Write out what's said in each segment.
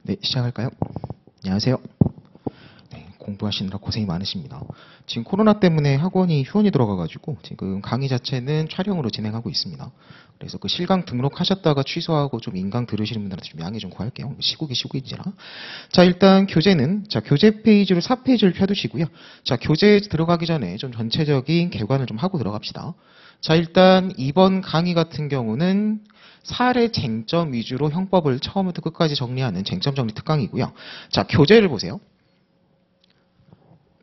네, 시작할까요? 안녕하세요. 네, 공부하시느라 고생이 많으십니다. 지금 코로나 때문에 학원이 휴원이 들어가가지고 지금 강의 자체는 촬영으로 진행하고 있습니다. 그래서 그 실강 등록하셨다가 취소하고 좀 인강 들으시는 분들한테 좀 양해 좀 구할게요. 시국이지라. 자, 일단 교재는, 교재 페이지로 4페이지를 펴두시고요. 자, 교재에 들어가기 전에 좀 전체적인 개관을 좀 하고 들어갑시다. 자, 일단 이번 강의 같은 경우는 사례 쟁점 위주로 형법을 처음부터 끝까지 정리하는 쟁점 정리 특강이고요. 자, 교재를 보세요.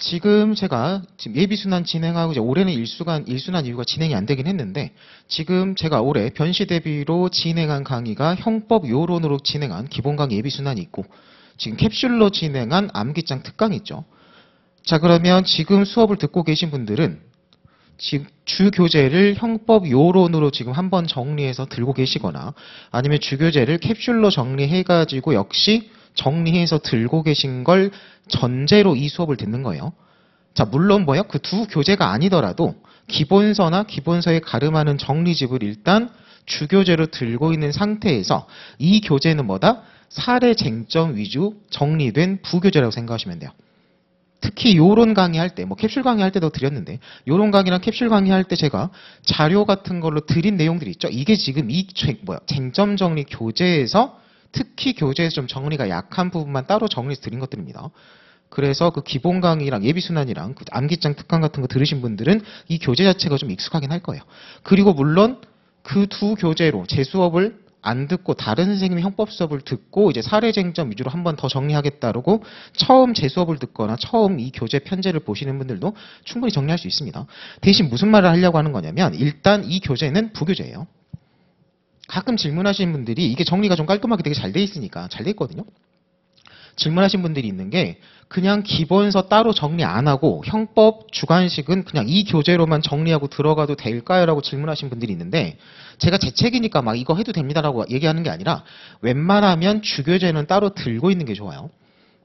지금 제가 예비순환 진행하고 이제 올해는 일순환 이유가 진행이 안 되긴 했는데 지금 제가 올해 변시 대비로 진행한 강의가 형법 요론으로 진행한 기본 강의 예비순환이 있고 지금 캡슐로 진행한 암기장 특강이 있죠. 자, 그러면 지금 수업을 듣고 계신 분들은 지금 주 교재를 형법 요론으로 지금 한번 정리해서 들고 계시거나 아니면 주 교재를 캡슐로 정리해가지고 역시 정리해서 들고 계신 걸 전제로 이 수업을 듣는 거예요. 자, 물론 뭐요? 그 두 교재가 아니더라도 기본서나 기본서에 가름하는 정리집을 일단 주 교재로 들고 있는 상태에서 이 교재는 뭐다? 사례 쟁점 위주 정리된 부교재라고 생각하시면 돼요. 특히 요론 강의할 때, 캡슐 강의할 때도 드렸는데 요론 강의랑 캡슐 강의할 때 제가 자료 같은 걸로 드린 내용들이 있죠. 이게 지금 이 쟁점 정리 교재에서 특히 교재에서 좀 정리가 약한 부분만 따로 정리해서 드린 것들입니다. 그래서 그 기본 강의랑 예비순환이랑 그 암기장 특강 같은 거 들으신 분들은 이 교재 자체가 좀 익숙하긴 할 거예요. 그리고 물론 그 두 교재로 제 수업을 안 듣고 다른 선생님의 형법 수업을 듣고 이제 사례 쟁점 위주로 한 번 더 정리하겠다고 처음 제 수업을 듣거나 처음 이 교재 편제를 보시는 분들도 충분히 정리할 수 있습니다. 대신 무슨 말을 하려고 하는 거냐면 일단 이 교재는 부교재예요. 가끔 질문하시는 분들이 이게 정리가 좀 깔끔하게 되게 잘 돼 있으니까 잘 돼 있거든요. 질문하신 분들이 있는 게 그냥 기본서 따로 정리 안 하고 형법 주관식은 그냥 이 교재로만 정리하고 들어가도 될까요? 라고 질문하신 분들이 있는데 제가 제 책이니까 막 이거 해도 됩니다라고 얘기하는 게 아니라 웬만하면 주교재는 따로 들고 있는 게 좋아요.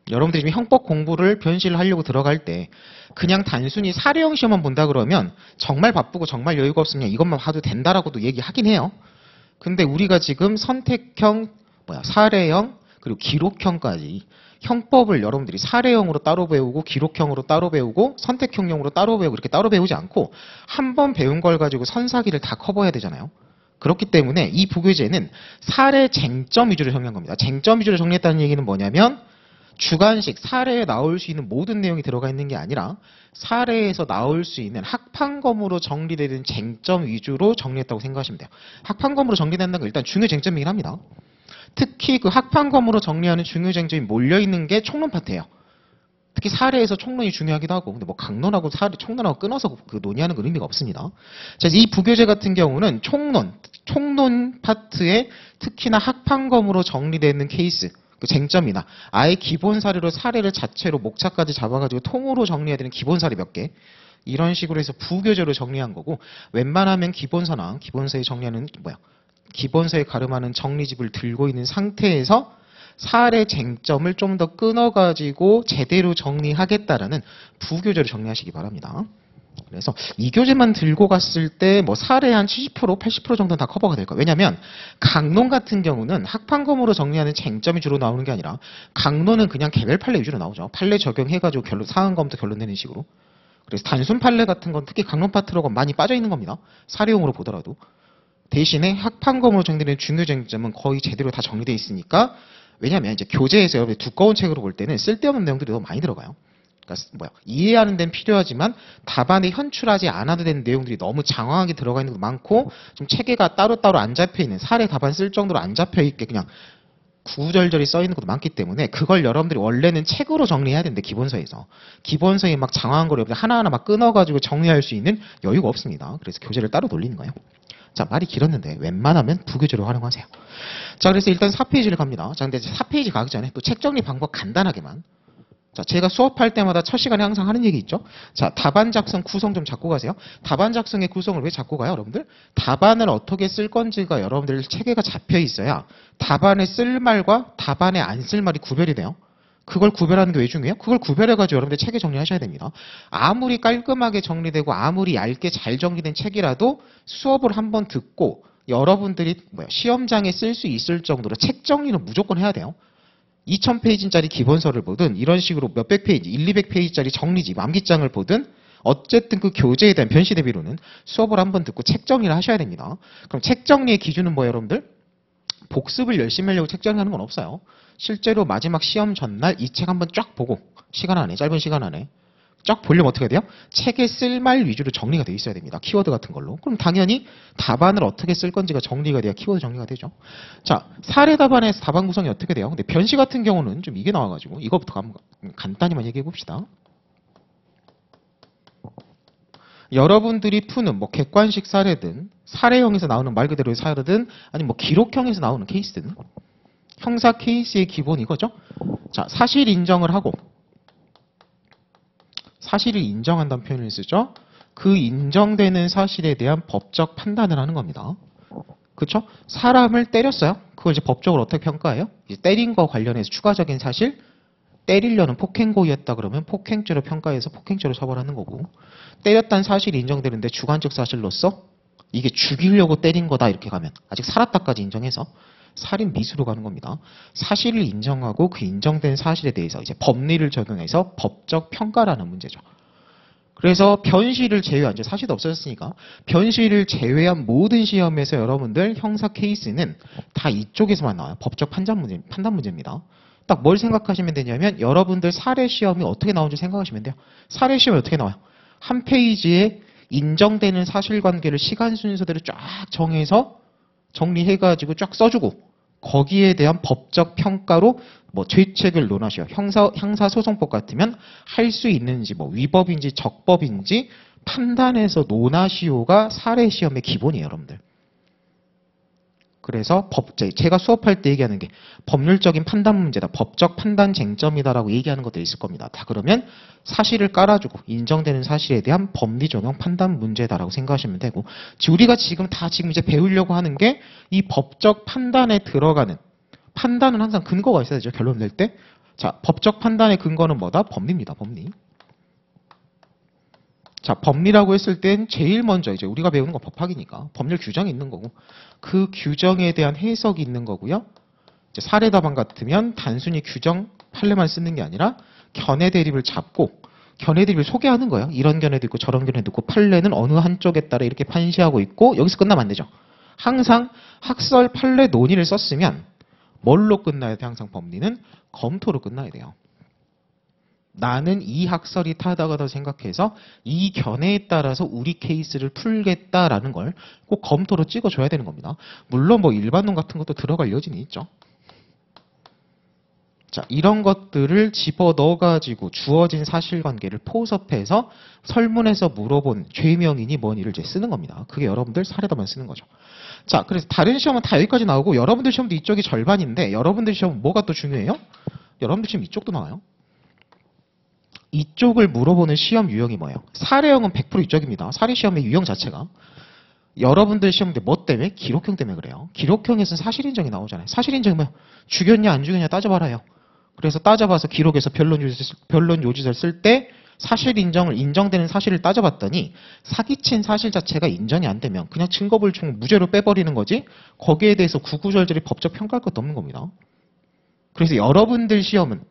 여러분들이 지금 형법 공부를 변시를 하려고 들어갈 때 그냥 단순히 사례형 시험만 본다 그러면 정말 바쁘고 정말 여유가 없으면 이것만 봐도 된다라고도 얘기하긴 해요. 근데 우리가 지금 선택형, 사례형, 그리고 기록형까지 형법을 여러분들이 사례형으로 따로 배우고 기록형으로 따로 배우고 선택형용으로 따로 배우고 이렇게 따로 배우지 않고 한 번 배운 걸 가지고 선사기를 다 커버해야 되잖아요. 그렇기 때문에 이 부교재는 사례 쟁점 위주로 정리한 겁니다. 쟁점 위주로 정리했다는 얘기는 뭐냐면 주관식 사례에 나올 수 있는 모든 내용이 들어가 있는 게 아니라 사례에서 나올 수 있는 학판검으로 정리되는 쟁점 위주로 정리했다고 생각하시면 돼요. 학판검으로 정리된다는 건 일단 중요 쟁점이긴 합니다. 특히 그 학판검으로 정리하는 중요 쟁점이 몰려있는 게 총론 파트예요. 특히 사례에서 총론이 중요하기도 하고 근데 강론하고 총론하고 끊어서 그 논의하는 건 의미가 없습니다. 자, 이 부교재 같은 경우는 총론 파트에 특히나 학판검으로 정리되는 케이스 그 쟁점이나 아예 기본 사례로 사례를 자체로 목차까지 잡아가지고 통으로 정리해야 되는 기본 사례 몇 개 이런 식으로 해서 부교재로 정리한 거고 웬만하면 기본서나 기본서에 정리하는 기본서에 가름하는 정리집을 들고 있는 상태에서 사례 쟁점을 좀 더 끊어가지고 제대로 정리하겠다라는 부교재로 정리하시기 바랍니다. 그래서 이 교재만 들고 갔을 때 사례 한 70%, 80% 정도는 다 커버가 될 거예요. 왜냐하면 강론 같은 경우는 학판검으로 정리하는 쟁점이 주로 나오는 게 아니라 강론은 그냥 개별 판례 위주로 나오죠. 판례 적용해가지고 상한검부터 결론 내는 식으로. 그래서 단순 판례 같은 건 특히 강론 파트로가 많이 빠져 있는 겁니다. 사례용으로 보더라도. 대신에 학판검으로 정리되는 중요 쟁점은 거의 제대로 다 정리되어 있으니까 왜냐하면 이제 교재에서 여러분들 두꺼운 책으로 볼 때는 쓸데없는 내용들이 너무 많이 들어가요. 그러니까 이해하는 데는 필요하지만 답안에 현출하지 않아도 되는 내용들이 너무 장황하게 들어가 있는 것도 많고 좀 체계가 따로따로 안 잡혀 있는 사례 답안 쓸 정도로 안 잡혀 있게 그냥 구구절절히 써 있는 것도 많기 때문에 그걸 여러분들이 원래는 책으로 정리해야 되는데 기본서에 막 장황한 걸 여러분들 하나하나 막 끊어가지고 정리할 수 있는 여유가 없습니다. 그래서 교재를 따로 돌리는 거예요. 자, 말이 길었는데 웬만하면 부교재로 활용하세요. 자, 그래서 일단 4페이지를 갑니다. 자, 근데 4페이지 가기 전에 또 책 정리 방법 간단하게만. 자, 제가 수업할 때마다 첫 시간에 항상 하는 얘기 있죠. 자, 답안 작성 구성 좀 잡고 가세요. 답안 작성의 구성을 왜 잡고 가요, 여러분들? 답안을 어떻게 쓸 건지가 여러분들 체계가 잡혀 있어야 답안에 쓸 말과 답안에 안 쓸 말이 구별이 돼요. 그걸 구별하는 게 왜 중요해요? 그걸 구별해가지고 여러분들 체계 정리하셔야 됩니다. 아무리 깔끔하게 정리되고 아무리 얇게 잘 정리된 책이라도 수업을 한번 듣고 여러분들이 시험장에 쓸 수 있을 정도로 책 정리는 무조건 해야 돼요. 2000페이지짜리 기본서를 보든 이런 식으로 몇백 페이지, 200페이지짜리 정리집, 암기장을 보든 어쨌든 그 교재에 대한 변시 대비로는 수업을 한번 듣고 책 정리를 하셔야 됩니다. 그럼 책 정리의 기준은 뭐예요, 여러분들? 복습을 열심히 하려고 책 정리하는 건 없어요. 실제로 마지막 시험 전날 이 책 한번 쫙 보고 시간 안에, 짧은 시간 안에 쫙 보려면 어떻게 돼요? 책에 쓸 말 위주로 정리가 돼 있어야 됩니다. 키워드 같은 걸로. 그럼 당연히 답안을 어떻게 쓸 건지가 정리가 돼야 키워드 정리가 되죠. 자, 사례 답안에서 답안 구성이 어떻게 돼요? 근데 변시 같은 경우는 좀 이게 나와가지고 이거부터 간단히만 얘기해 봅시다. 여러분들이 푸는 뭐 객관식 사례든 사례형에서 나오는 말 그대로의 사례든 아니면 뭐 기록형에서 나오는 케이스든 형사 케이스의 기본 이거죠. 자, 사실 인정을 하고 사실을 인정한다는 표현을 쓰죠. 그 인정되는 사실에 대한 법적 판단을 하는 겁니다. 그렇죠? 사람을 때렸어요. 그걸 이제 법적으로 어떻게 평가해요? 이제 때린 거 관련해서 추가적인 사실, 때리려는 폭행고의였다 그러면 폭행죄로 평가해서 폭행죄로 처벌하는 거고, 때렸다는 사실이 인정되는데 주관적 사실로서 이게 죽이려고 때린 거다 이렇게 가면 아직 살았다까지 인정해서 살인 미수로 가는 겁니다. 사실을 인정하고 그 인정된 사실에 대해서 이제 법리를 적용해서 법적 평가라는 문제죠. 그래서 변시를 제외한, 이제 사실도 없어졌으니까 변시를 제외한 모든 시험에서 여러분들 형사 케이스는 다 이쪽에서만 나와요. 법적 판단 문제입니다. 딱 뭘 생각하시면 되냐면 여러분들 사례 시험이 어떻게 나오는지 생각하시면 돼요. 사례 시험이 어떻게 나와요? 한 페이지에 인정되는 사실관계를 시간 순서대로 쫙 정해서 정리해가지고 쫙 써주고 거기에 대한 법적 평가로 뭐 죄책을 논하셔요. 형사소송법 같으면 할 수 있는지 뭐 위법인지 적법인지 판단해서 논하시오가 사례 시험의 기본이에요, 여러분들. 그래서 제가 수업할 때 얘기하는 게 법률적인 판단 문제다, 법적 판단 쟁점이다라고 얘기하는 것들이 있을 겁니다. 다 그러면 사실을 깔아주고 인정되는 사실에 대한 법리 적용 판단 문제다라고 생각하시면 되고, 우리가 지금 이제 배우려고 하는 게 이 법적 판단에 들어가는 판단은 항상 근거가 있어야 되죠. 결론 낼 때. 자, 법적 판단의 근거는 뭐다? 법리입니다. 법리. 자, 법리라고 했을 땐 제일 먼저 이제 우리가 배우는 건 법학이니까 법률 규정이 있는 거고 그 규정에 대한 해석이 있는 거고요. 이제 사례 답안 같으면 단순히 규정 판례만 쓰는 게 아니라 견해 대립을 잡고 견해 대립을 소개하는 거예요. 이런 견해도 있고 저런 견해도 있고 판례는 어느 한쪽에 따라 이렇게 판시하고 있고 여기서 끝나면 안 되죠. 항상 학설 판례 논의를 썼으면 뭘로 끝나야 돼? 항상 법리는 검토로 끝나야 돼요. 나는 이 학설이 타당하다고 생각해서 이 견해에 따라서 우리 케이스를 풀겠다라는 걸 꼭 검토로 찍어줘야 되는 겁니다. 물론 뭐 일반론 같은 것도 들어갈 여지는 있죠. 자, 이런 것들을 집어 넣어가지고 주어진 사실관계를 포섭해서 설문에서 물어본 죄명이니 뭐니를 이제 쓰는 겁니다. 그게 여러분들 사례답안 쓰는 거죠. 자, 그래서 다른 시험은 다 여기까지 나오고 여러분들 시험도 이쪽이 절반인데 여러분들 시험은 뭐가 또 중요해요? 여러분들 시험 이쪽도 나와요. 이쪽을 물어보는 시험 유형이 뭐예요? 사례형은 100% 이쪽입니다. 사례 시험의 유형 자체가. 여러분들 시험인데 뭐 때문에? 기록형 때문에 그래요. 기록형에서는 사실인정이 나오잖아요. 사실인정이 뭐예요? 죽였냐 안 죽였냐 따져봐라요. 그래서 따져봐서 기록에서 변론 요지서를 쓸 때 사실 인정을 인정되는 사실을 따져봤더니 사기친 사실 자체가 인정이 안 되면 그냥 증거불충 무죄로 빼버리는 거지 거기에 대해서 구구절절히 법적 평가할 것도 없는 겁니다. 그래서 여러분들 시험은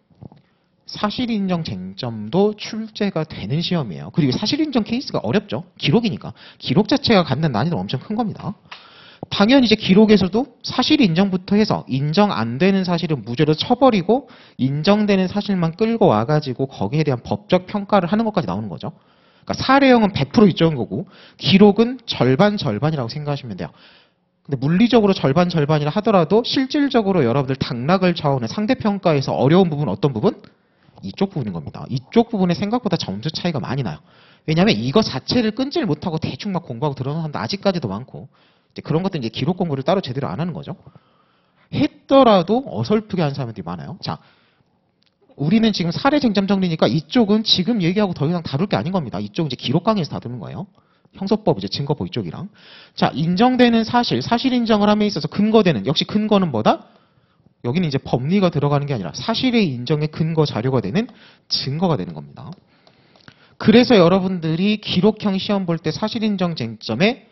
사실인정 쟁점도 출제가 되는 시험이에요. 그리고 사실인정 케이스가 어렵죠. 기록이니까. 기록 자체가 갖는 난이도는 엄청 큰 겁니다. 당연히 이제 기록에서도 사실 인정부터 해서 인정 안 되는 사실은 무죄로 쳐버리고 인정되는 사실만 끌고 와가지고 거기에 대한 법적 평가를 하는 것까지 나오는 거죠. 그러니까 사례형은 100% 이쪽인 거고 기록은 절반이라고 생각하시면 돼요. 근데 물리적으로 절반이라 하더라도 실질적으로 여러분들 당락을 좌우하는 상대평가에서 어려운 부분 어떤 부분? 이쪽 부분인 겁니다. 이쪽 부분에 생각보다 점수 차이가 많이 나요. 왜냐하면 이거 자체를 끊지를 못하고 대충 막 공부하고 들어오는 사람도 아직까지도 많고 이제 그런 것들은 이제 기록 공부를 따로 제대로 안 하는 거죠. 했더라도 어설프게 하는 사람들이 많아요. 자, 우리는 지금 사례 쟁점 정리니까 이쪽은 지금 얘기하고 더 이상 다룰 게 아닌 겁니다. 이쪽은 이제 기록 강의에서 다루는 거예요. 형소법, 이제 증거법 이쪽이랑. 자, 인정되는 사실 인정을 함에 있어서 근거되는, 역시 근거는 뭐다? 여기는 이제 법리가 들어가는 게 아니라 사실의 인정의 근거 자료가 되는 증거가 되는 겁니다. 그래서 여러분들이 기록형 시험 볼 때 사실 인정 쟁점에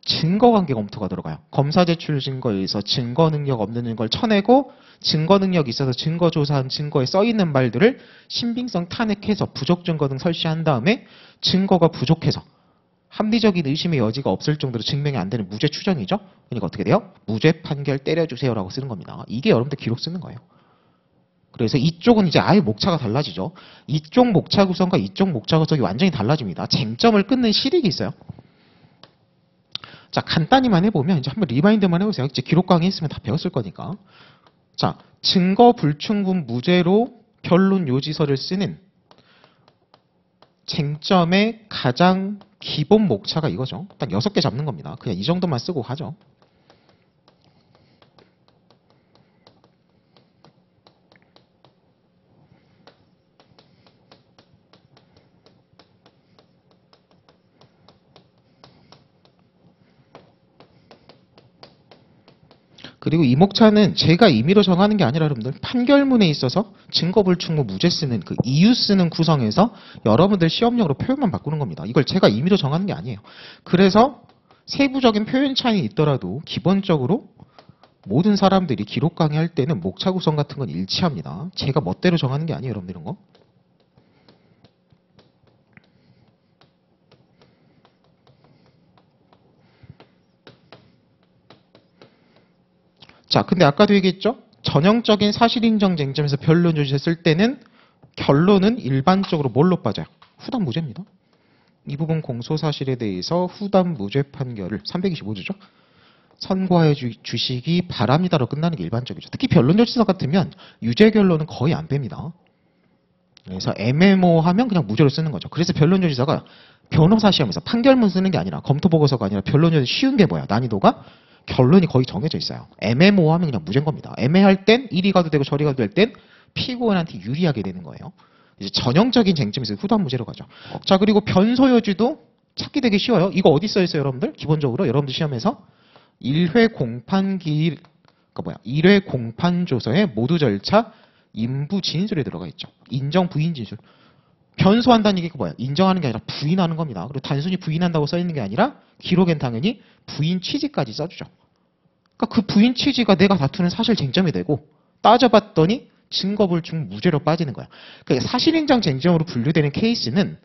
증거관계 검토가 들어가요. 검사 제출 증거에서 증거 능력 없는 걸 쳐내고 증거 능력이 있어서 증거 조사한 증거에 써있는 말들을 신빙성 탄핵해서 부족 증거 등 설치한 다음에 증거가 부족해서 합리적인 의심의 여지가 없을 정도로 증명이 안 되는 무죄 추정이죠. 그러니까 어떻게 돼요? 무죄 판결 때려주세요라고 쓰는 겁니다. 이게 여러분들 기록 쓰는 거예요. 그래서 이쪽은 이제 아예 목차가 달라지죠. 이쪽 목차 구성과 이쪽 목차 구성이 완전히 달라집니다. 쟁점을 끊는 실익이 있어요. 자, 간단히만 해보면 이제 한번 리마인드만 해보세요. 이제 기록 강의 했으면 다 배웠을 거니까. 자, 증거 불충분 무죄로 변론 요지서를 쓰는 쟁점의 가장 기본 목차가 이거죠. 딱 6개 잡는 겁니다. 그냥 이 정도만 쓰고 가죠. 그리고 이 목차는 제가 임의로 정하는 게 아니라 여러분들 판결문에 있어서 증거불충분 무죄 쓰는 그 이유 쓰는 구성에서 여러분들 시험용으로 표현만 바꾸는 겁니다. 이걸 제가 임의로 정하는 게 아니에요. 그래서 세부적인 표현 차이는 있더라도 기본적으로 모든 사람들이 기록 강의할 때는 목차 구성 같은 건 일치합니다. 제가 멋대로 정하는 게 아니에요, 여러분들 이런 거. 자, 근데 아까도 얘기했죠? 전형적인 사실인정 쟁점에서 변론 조치했을 때는 결론은 일반적으로 뭘로 빠져요? 후단 무죄입니다. 이 부분 공소사실에 대해서 후단 무죄 판결을 325조죠. 선고해 주시기 바랍니다로 끝나는 게 일반적이죠. 특히 변론 조치서 같으면 유죄 결론은 거의 안 뺍니다. 그래서 애매모호하면 그냥 무죄로 쓰는 거죠. 그래서 변론 조치서가 변호사 시험에서 판결문 쓰는 게 아니라 검토 보고서가 아니라 변론 조치 쉬운 게 뭐야? 난이도가 결론이 거의 정해져 있어요. 애매모호하면 그냥 무죄인 겁니다. 애매할 땐 이리 가도 되고 저리 가도 될 땐 피고인한테 유리하게 되는 거예요. 이제 전형적인 쟁점에서 후단 무죄로 가죠. 자, 그리고 변소요지도 찾기 되게 쉬워요. 이거 어디 써 있어요, 여러분들? 기본적으로 여러분들 시험에서 1회 공판기, 그러니까 뭐야? 1회 공판조서에 모두 절차 인부 진술에 들어가 있죠. 인정, 부인, 진술. 변소한다는 얘기가 뭐야? 인정하는 게 아니라 부인하는 겁니다. 그리고 단순히 부인한다고 써 있는 게 아니라 기록엔 당연히 부인 취지까지 써주죠. 그러니까 그 부인 취지가 내가 다투는 사실 쟁점이 되고 따져봤더니 증거불충 무죄로 빠지는 거야. 그러니까 사실인정 쟁점으로 분류되는 케이스는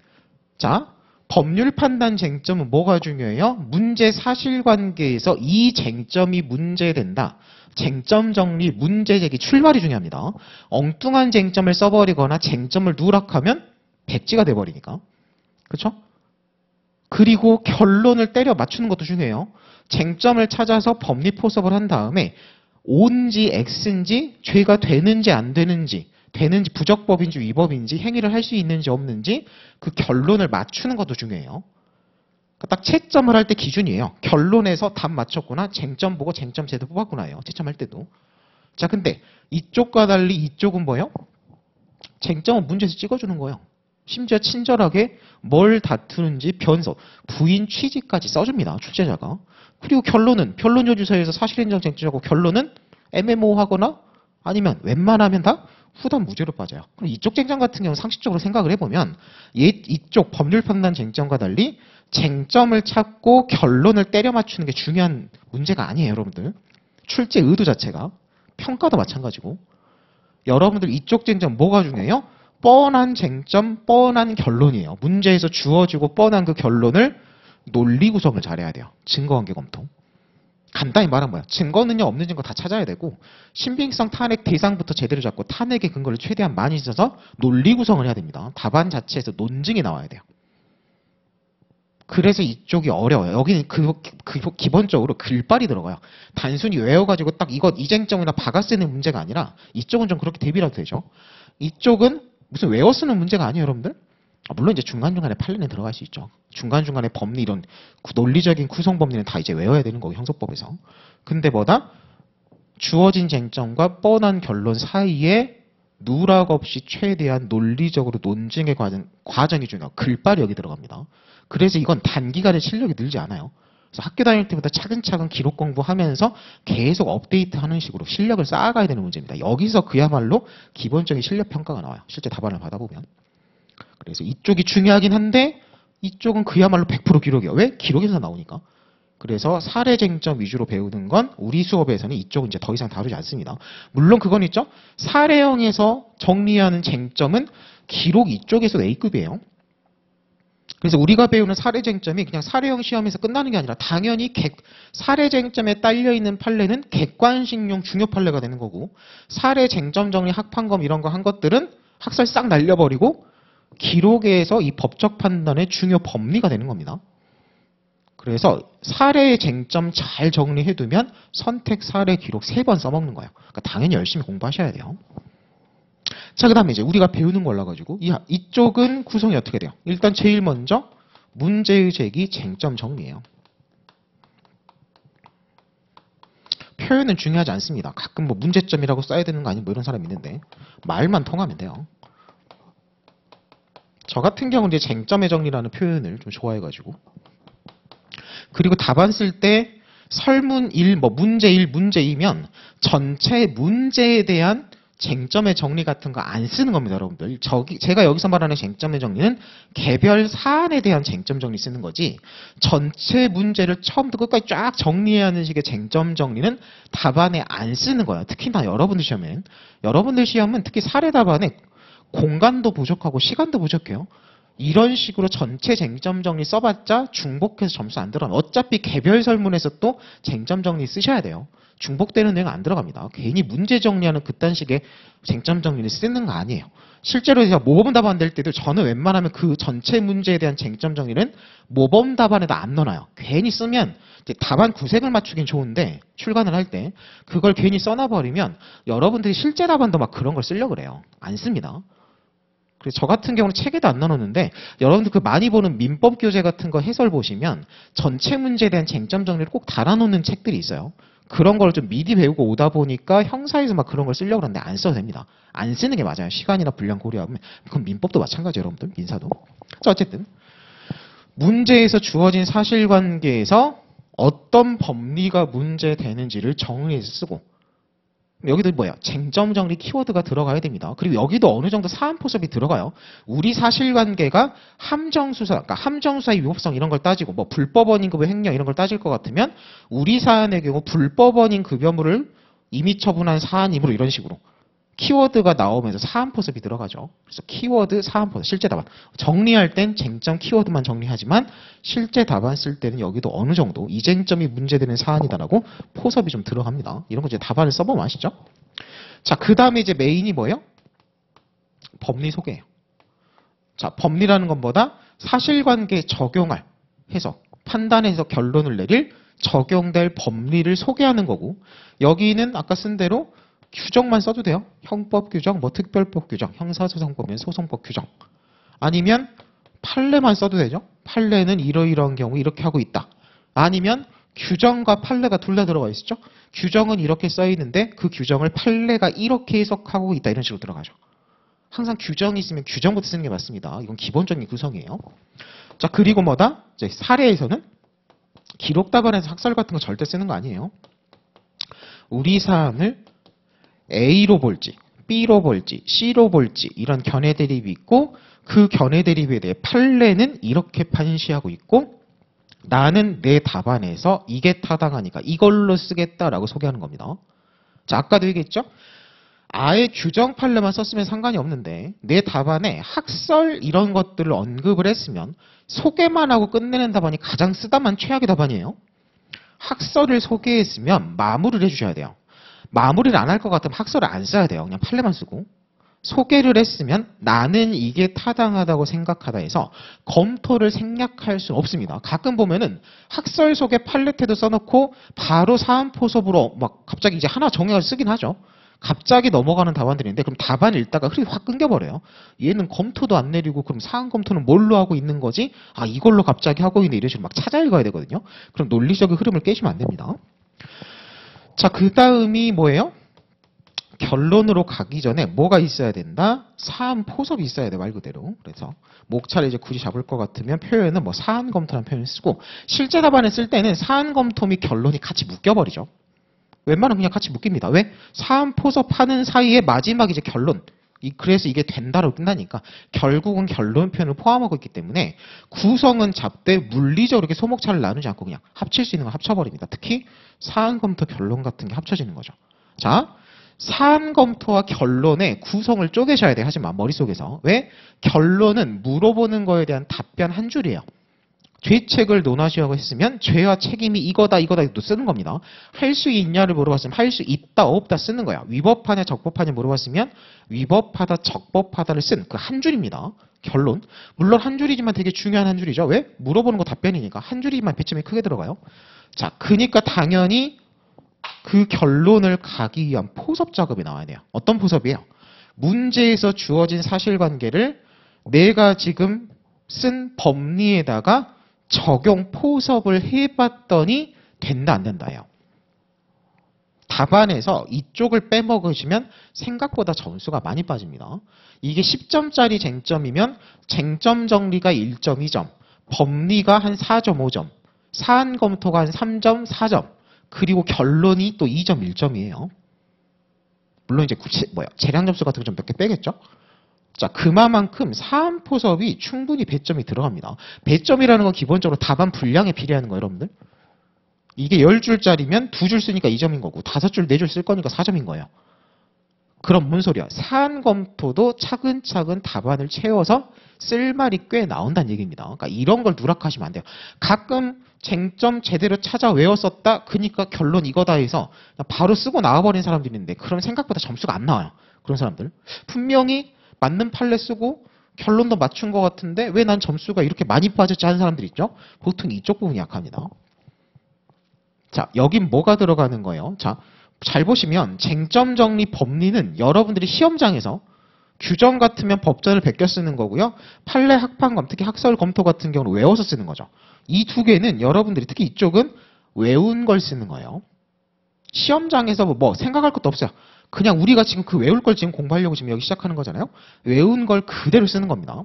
자, 법률 판단 쟁점은 뭐가 중요해요? 문제 사실관계에서 이 쟁점이 문제된다. 쟁점 정리, 문제 제기, 출발이 중요합니다. 엉뚱한 쟁점을 써버리거나 쟁점을 누락하면 백지가 돼버리니까. 그렇죠? 그리고 결론을 때려 맞추는 것도 중요해요. 쟁점을 찾아서 법리 포섭을 한 다음에 O인지 X인지 죄가 되는지 안 되는지 부적법인지 위법인지 행위를 할 수 있는지 없는지 그 결론을 맞추는 것도 중요해요. 딱 채점을 할 때 기준이에요. 결론에서 답 맞췄구나, 쟁점 보고 쟁점 제대로 뽑았구나예요. 채점할 때도. 자, 근데 이쪽과 달리 이쪽은 뭐예요? 쟁점은 문제에서 찍어주는 거예요. 심지어 친절하게 뭘 다투는지 변서, 부인 취지까지 써줍니다. 출제자가. 그리고 결론은 변론 요지서에서 사실인정 쟁점하고 결론은 애매모호하거나 아니면 웬만하면 다 후단 무죄로 빠져요. 그럼 이쪽 쟁점 같은 경우는 상식적으로 생각을 해보면 이쪽 법률 판단 쟁점과 달리 쟁점을 찾고 결론을 때려 맞추는 게 중요한 문제가 아니에요, 여러분들. 출제 의도 자체가. 평가도 마찬가지고. 여러분들 이쪽 쟁점 뭐가 중요해요? 뻔한 쟁점, 뻔한 결론이에요. 문제에서 주어지고 뻔한 그 결론을 논리 구성을 잘해야 돼요. 증거관계 검토. 간단히 말하면 뭐야? 증거는요, 없는 증거 다 찾아야 되고 신빙성 탄핵 대상부터 제대로 잡고 탄핵의 근거를 최대한 많이 써서 논리 구성을 해야 됩니다. 답안 자체에서 논증이 나와야 돼요. 그래서 이쪽이 어려워요. 여기는 기본적으로 글발이 들어가요. 단순히 외워가지고 딱 이 쟁점이나 박아 쓰는 문제가 아니라 이쪽은 좀 그렇게 대비라도 되죠. 이쪽은 무슨 외워 쓰는 문제가 아니에요, 여러분들. 물론 이제 중간중간에 판례는 들어갈 수 있죠. 중간중간에 법리 이런 논리적인 구성 법리는 다 이제 외워야 되는 거고, 형소법에서. 근데 뭐다? 주어진 쟁점과 뻔한 결론 사이에 누락 없이 최대한 논리적으로 논증의 과정이 중요하고 글발이 여기 들어갑니다. 그래서 이건 단기간에 실력이 늘지 않아요. 그래서 학교 다닐 때부터 차근차근 기록 공부하면서 계속 업데이트하는 식으로 실력을 쌓아가야 되는 문제입니다. 여기서 그야말로 기본적인 실력 평가가 나와요. 실제 답안을 받아보면. 그래서 이쪽이 중요하긴 한데 이쪽은 그야말로 100% 기록이에요. 왜? 기록에서 나오니까. 그래서 사례 쟁점 위주로 배우는 건 우리 수업에서는 이쪽은 이제 더 이상 다루지 않습니다. 물론 그건 있죠. 사례형에서 정리하는 쟁점은 기록 이쪽에서 A급이에요. 그래서 우리가 배우는 사례 쟁점이 그냥 사례형 시험에서 끝나는 게 아니라 당연히 사례 쟁점에 딸려있는 판례는 객관식용 중요 판례가 되는 거고 사례 쟁점 정리 학판검 이런 거 한 것들은 학설 싹 날려버리고 기록에서 이 법적 판단의 중요 법리가 되는 겁니다. 그래서 사례의 쟁점 잘 정리해두면 선택 사례 기록 3번 써먹는 거예요. 그러니까 당연히 열심히 공부하셔야 돼요. 자, 그 다음에 이제 우리가 배우는 거 올라가지고 이쪽은 구성이 어떻게 돼요? 일단 제일 먼저 문제의 제기 쟁점 정리예요. 표현은 중요하지 않습니다. 가끔 뭐 문제점이라고 써야 되는 거 아니면 뭐 이런 사람이 있는데 말만 통하면 돼요. 저 같은 경우는 이제 쟁점의 정리라는 표현을 좀 좋아해가지고 그리고 답안 쓸 때 설문 1, 뭐 문제 1, 문제 2면 전체 문제에 대한 쟁점의 정리 같은 거 안 쓰는 겁니다, 여러분들. 제가 여기서 말하는 쟁점의 정리는 개별 사안에 대한 쟁점 정리 쓰는 거지 전체 문제를 처음부터 끝까지 쫙 정리해야 하는 식의 쟁점 정리는 답안에 안 쓰는 거예요. 특히나 여러분들 시험은 특히 사례 답안에 공간도 부족하고 시간도 부족해요. 이런 식으로 전체 쟁점 정리 써봤자 중복해서 점수 안 들어가요. 어차피 개별 설문에서 또 쟁점 정리 쓰셔야 돼요. 중복되는 내용 안 들어갑니다. 괜히 문제 정리하는 그딴 식의 쟁점 정리를 쓰는 거 아니에요. 실제로 제가 모범 답안 될 때도 저는 웬만하면 그 전체 문제에 대한 쟁점 정리는 모범 답안에다 안 넣어놔요. 괜히 쓰면 이제 답안 구색을 맞추긴 좋은데 출간을 할 때 그걸 괜히 써놔버리면 여러분들이 실제 답안도 막 그런 걸 쓰려고 그래요. 안 씁니다. 그래서 저 같은 경우는 책에도 안 넣어놓는데 여러분들 그 많이 보는 민법 교재 같은 거 해설 보시면 전체 문제에 대한 쟁점 정리를 꼭 달아놓는 책들이 있어요. 그런 걸 좀 미리 배우고 오다 보니까 형사에서 막 그런 걸 쓰려고 그러는데 안 써도 됩니다. 안 쓰는 게 맞아요. 시간이나 분량 고려하면. 그건 민법도 마찬가지예요, 여러분들. 민사도. 자, 어쨌든 문제에서 주어진 사실관계에서 어떤 법리가 문제되는지를 정리해서 쓰고 여기도 뭐예요? 쟁점 정리 키워드가 들어가야 됩니다. 그리고 여기도 어느 정도 사안 포섭이 들어가요. 우리 사실관계가 함정수사, 그러니까 함정수사의 위법성 이런 걸 따지고 뭐 불법원인 급여 횡령 이런 걸 따질 것 같으면 우리 사안의 경우 불법원인 급여물을 이미 처분한 사안이므로 이런 식으로 키워드가 나오면서 사안 포섭이 들어가죠. 그래서 키워드, 사안 포섭, 실제 답안. 정리할 땐 쟁점 키워드만 정리하지만 실제 답안 쓸 때는 여기도 어느 정도 이 쟁점이 문제되는 사안이다라고 포섭이 좀 들어갑니다. 이런 거 이제 답안을 써보면 아시죠? 자, 그 다음에 이제 메인이 뭐예요? 법리 소개예요. 자, 법리라는 것보다 사실관계 적용할 해석, 판단해서 결론을 내릴 적용될 법리를 소개하는 거고 여기는 아까 쓴 대로 규정만 써도 돼요. 형법 규정, 뭐 특별법 규정, 형사소송법이면 소송법 규정. 아니면 판례만 써도 되죠. 판례는 이러이러한 경우 이렇게 하고 있다. 아니면 규정과 판례가 둘 다 들어가 있죠. 규정은 이렇게 써 있는데 그 규정을 판례가 이렇게 해석하고 있다. 이런 식으로 들어가죠. 항상 규정이 있으면 규정부터 쓰는 게 맞습니다. 이건 기본적인 구성이에요. 자, 그리고 뭐다? 이제 사례에서는 기록 답안에서 학설 같은 거 절대 쓰는 거 아니에요. 우리 사안을 A로 볼지, B로 볼지, C로 볼지 이런 견해 대립이 있고 그 견해 대립에 대해 판례는 이렇게 판시하고 있고 나는 내 답안에서 이게 타당하니까 이걸로 쓰겠다라고 소개하는 겁니다. 자, 아까도 얘기했죠? 아예 규정 판례만 썼으면 상관이 없는데 내 답안에 학설 이런 것들을 언급을 했으면 소개만 하고 끝내는 답안이 가장 쓰다만 최악의 답안이에요. 학설을 소개했으면 마무리를 해주셔야 돼요. 마무리를 안 할 것 같으면 학설을 안 써야 돼요. 그냥 판례만 쓰고. 소개를 했으면 나는 이게 타당하다고 생각하다 해서 검토를 생략할 수 없습니다. 가끔 보면은 학설 소개 판례태도 써놓고 바로 사안 포섭으로 막 갑자기 이제 하나 정해서 쓰긴 하죠. 갑자기 넘어가는 답안들인데 그럼 답안을 읽다가 흐름이 확 끊겨버려요. 얘는 검토도 안 내리고 그럼 사안 검토는 뭘로 하고 있는 거지? 아, 이걸로 갑자기 하고 있네. 이런 식으로 막 찾아 읽어야 되거든요. 그럼 논리적인 흐름을 깨시면 안 됩니다. 자, 그 다음이 뭐예요? 결론으로 가기 전에 뭐가 있어야 된다? 사안 포섭이 있어야 돼, 말 그대로. 그래서 목차를 이제 굳이 잡을 것 같으면 표현은 뭐 사안 검토라는 표현을 쓰고 실제 답안을 쓸 때는 사안 검토 및 결론이 같이 묶여버리죠. 웬만하면 그냥 같이 묶입니다. 왜? 사안 포섭하는 사이에 마지막 이제 결론. 그래서 이게 된다로 끝나니까 결국은 결론 표현을 포함하고 있기 때문에 구성은 잡되 물리적으로 이렇게 소목차를 나누지 않고 그냥 합칠 수 있는 걸 합쳐버립니다. 특히 사안검토 결론 같은 게 합쳐지는 거죠. 자, 사안검토와 결론의 구성을 쪼개셔야 돼요. 하지만 머릿속에서. 왜? 결론은 물어보는 거에 대한 답변 한 줄이에요. 죄책을 논하시라고 했으면 죄와 책임이 이거다 또 쓰는 겁니다. 할 수 있냐를 물어봤으면 할 수 있다 없다 쓰는 거야. 위법하냐 적법하냐 물어봤으면 위법하다 적법하다를 쓴 그 한 줄입니다. 결론. 물론 한 줄이지만 되게 중요한 한 줄이죠. 왜? 물어보는 거 답변이니까 한 줄이지만 배점이 크게 들어가요. 자, 그러니까 당연히 그 결론을 가기 위한 포섭 작업이 나와야 돼요. 어떤 포섭이에요? 문제에서 주어진 사실관계를 내가 지금 쓴 법리에다가 적용 포섭을 해봤더니 된다 안 된다예요. 답안에서 이쪽을 빼먹으시면 생각보다 점수가 많이 빠집니다. 이게 10점짜리 쟁점이면 쟁점 정리가 1.2점, 법리가 한 4.5점, 사안 검토가 한 3점, 4점, 그리고 결론이 또 2점, 1점이에요. 물론 이제 재량 점수 같은 거 좀 몇 개 빼겠죠? 자, 그만큼 사안 포섭이 충분히 배점이 들어갑니다. 배점이라는 건 기본적으로 답안 분량에 비례하는 거예요, 여러분들. 이게 10줄짜리면 2줄 쓰니까 2점인 거고 5줄, 4줄 쓸 거니까 4점인 거예요. 그럼 뭔 소리야? 사안 검토도 차근차근 답안을 채워서 쓸 말이 꽤 나온다는 얘기입니다. 그러니까 이런 걸 누락하시면 안 돼요. 가끔 쟁점 제대로 찾아 외웠었다. 그러니까 결론 이거다 해서 바로 쓰고 나와버린 사람들이 있는데 그럼 생각보다 점수가 안 나와요. 그런 사람들. 분명히 맞는 판례 쓰고 결론도 맞춘 것 같은데 왜 난 점수가 이렇게 많이 빠졌지 하는 사람들 있죠? 보통 이쪽 부분이 약합니다. 자, 여긴 뭐가 들어가는 거예요? 자, 잘 보시면 쟁점 정리 법리는 여러분들이 시험장에서 규정 같으면 법전을 베껴 쓰는 거고요. 판례 학판검, 특히 학설 검토 같은 경우는 외워서 쓰는 거죠. 이 두 개는 여러분들이 특히 이쪽은 외운 걸 쓰는 거예요. 시험장에서 뭐 생각할 것도 없어요. 그냥 우리가 지금 그 외울 걸 지금 공부하려고 지금 여기 시작하는 거잖아요. 외운 걸 그대로 쓰는 겁니다.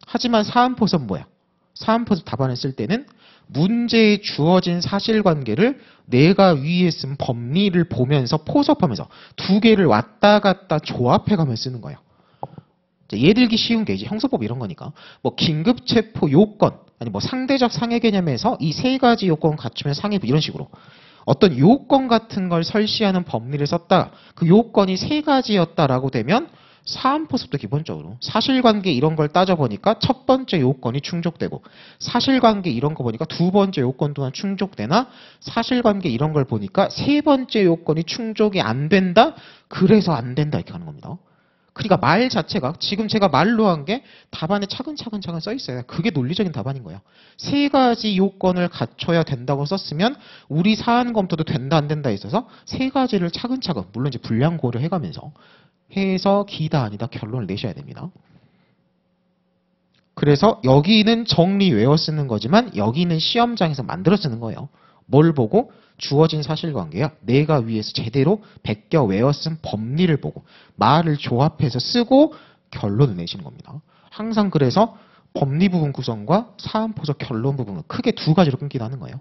하지만 사안포섭은 뭐야? 사안포섭 답안을 쓸 때는 문제에 주어진 사실관계를 내가 위에 쓴 법리를 보면서 포섭하면서 두 개를 왔다 갔다 조합해가면서 쓰는 거예요. 예를 들기 쉬운 게 이제 형사법 이런 거니까 뭐 긴급체포 요건 아니 뭐 상대적 상해 개념에서 이 세 가지 요건 갖추면 상해부 이런 식으로 어떤 요건 같은 걸 설시하는 법리를 썼다. 그 요건이 세 가지였다라고 되면 사안포섭도 기본적으로 사실관계 이런 걸 따져보니까 첫 번째 요건이 충족되고 사실관계 이런 거 보니까 두 번째 요건 또한 충족되나 사실관계 이런 걸 보니까 세 번째 요건이 충족이 안 된다. 그래서 안 된다 이렇게 하는 겁니다. 그러니까 말 자체가 지금 제가 말로 한 게 답안에 차근차근 써 있어요. 그게 논리적인 답안인 거예요. 세 가지 요건을 갖춰야 된다고 썼으면 우리 사안 검토도 된다 안 된다 있어서 세 가지를 차근차근 물론 이제 분량 고려해가면서 해서 기다 아니다 결론을 내셔야 됩니다. 그래서 여기는 정리 외워 쓰는 거지만 여기는 시험장에서 만들어 쓰는 거예요. 뭘 보고? 주어진 사실관계야. 내가 위에서 제대로 베껴 외워 쓴 법리를 보고 말을 조합해서 쓰고 결론을 내시는 겁니다. 항상 그래서 법리 부분 구성과 사안포섭 결론 부분은 크게 두 가지로 끊기다는 거예요.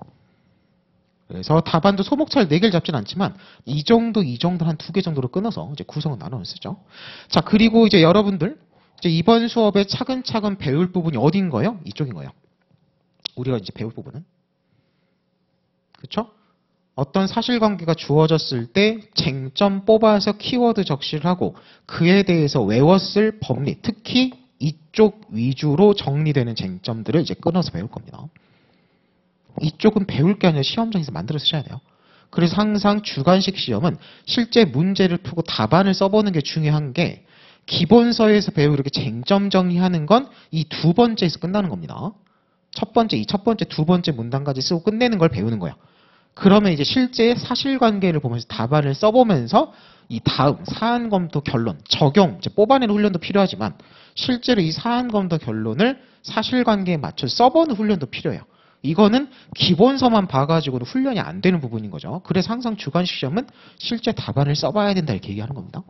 그래서 답안도 소목차를 4개를 잡진 않지만 이 정도 한 2개 정도로 끊어서 이제 구성을 나눠 쓰죠. 자, 그리고 이제 여러분들 이제 이번 수업에 차근차근 배울 부분이 어디인 거예요? 이쪽인 거예요. 우리가 이제 배울 부분은. 그렇죠? 어떤 사실관계가 주어졌을 때 쟁점 뽑아서 키워드 적시를 하고 그에 대해서 외웠을 법리, 특히 이쪽 위주로 정리되는 쟁점들을 이제 끊어서 배울 겁니다. 이쪽은 배울 게 아니라 시험장에서 만들어 쓰셔야 돼요. 그래서 항상 주관식 시험은 실제 문제를 풀고 답안을 써보는 게 중요한 게 기본서에서 배우고 이렇게 쟁점 정리하는 건 이 두 번째에서 끝나는 겁니다. 첫 번째, 두 번째 문단까지 쓰고 끝내는 걸 배우는 거예요. 그러면 이제 실제 사실관계를 보면서 답안을 써보면서 이 다음 사안검토 결론, 적용, 이제 뽑아내는 훈련도 필요하지만 실제로 이 사안검토 결론을 사실관계에 맞춰 써보는 훈련도 필요해요. 이거는 기본서만 봐가지고는 훈련이 안 되는 부분인 거죠. 그래서 항상 주관식 시험은 실제 답안을 써봐야 된다 이렇게 얘기하는 겁니다.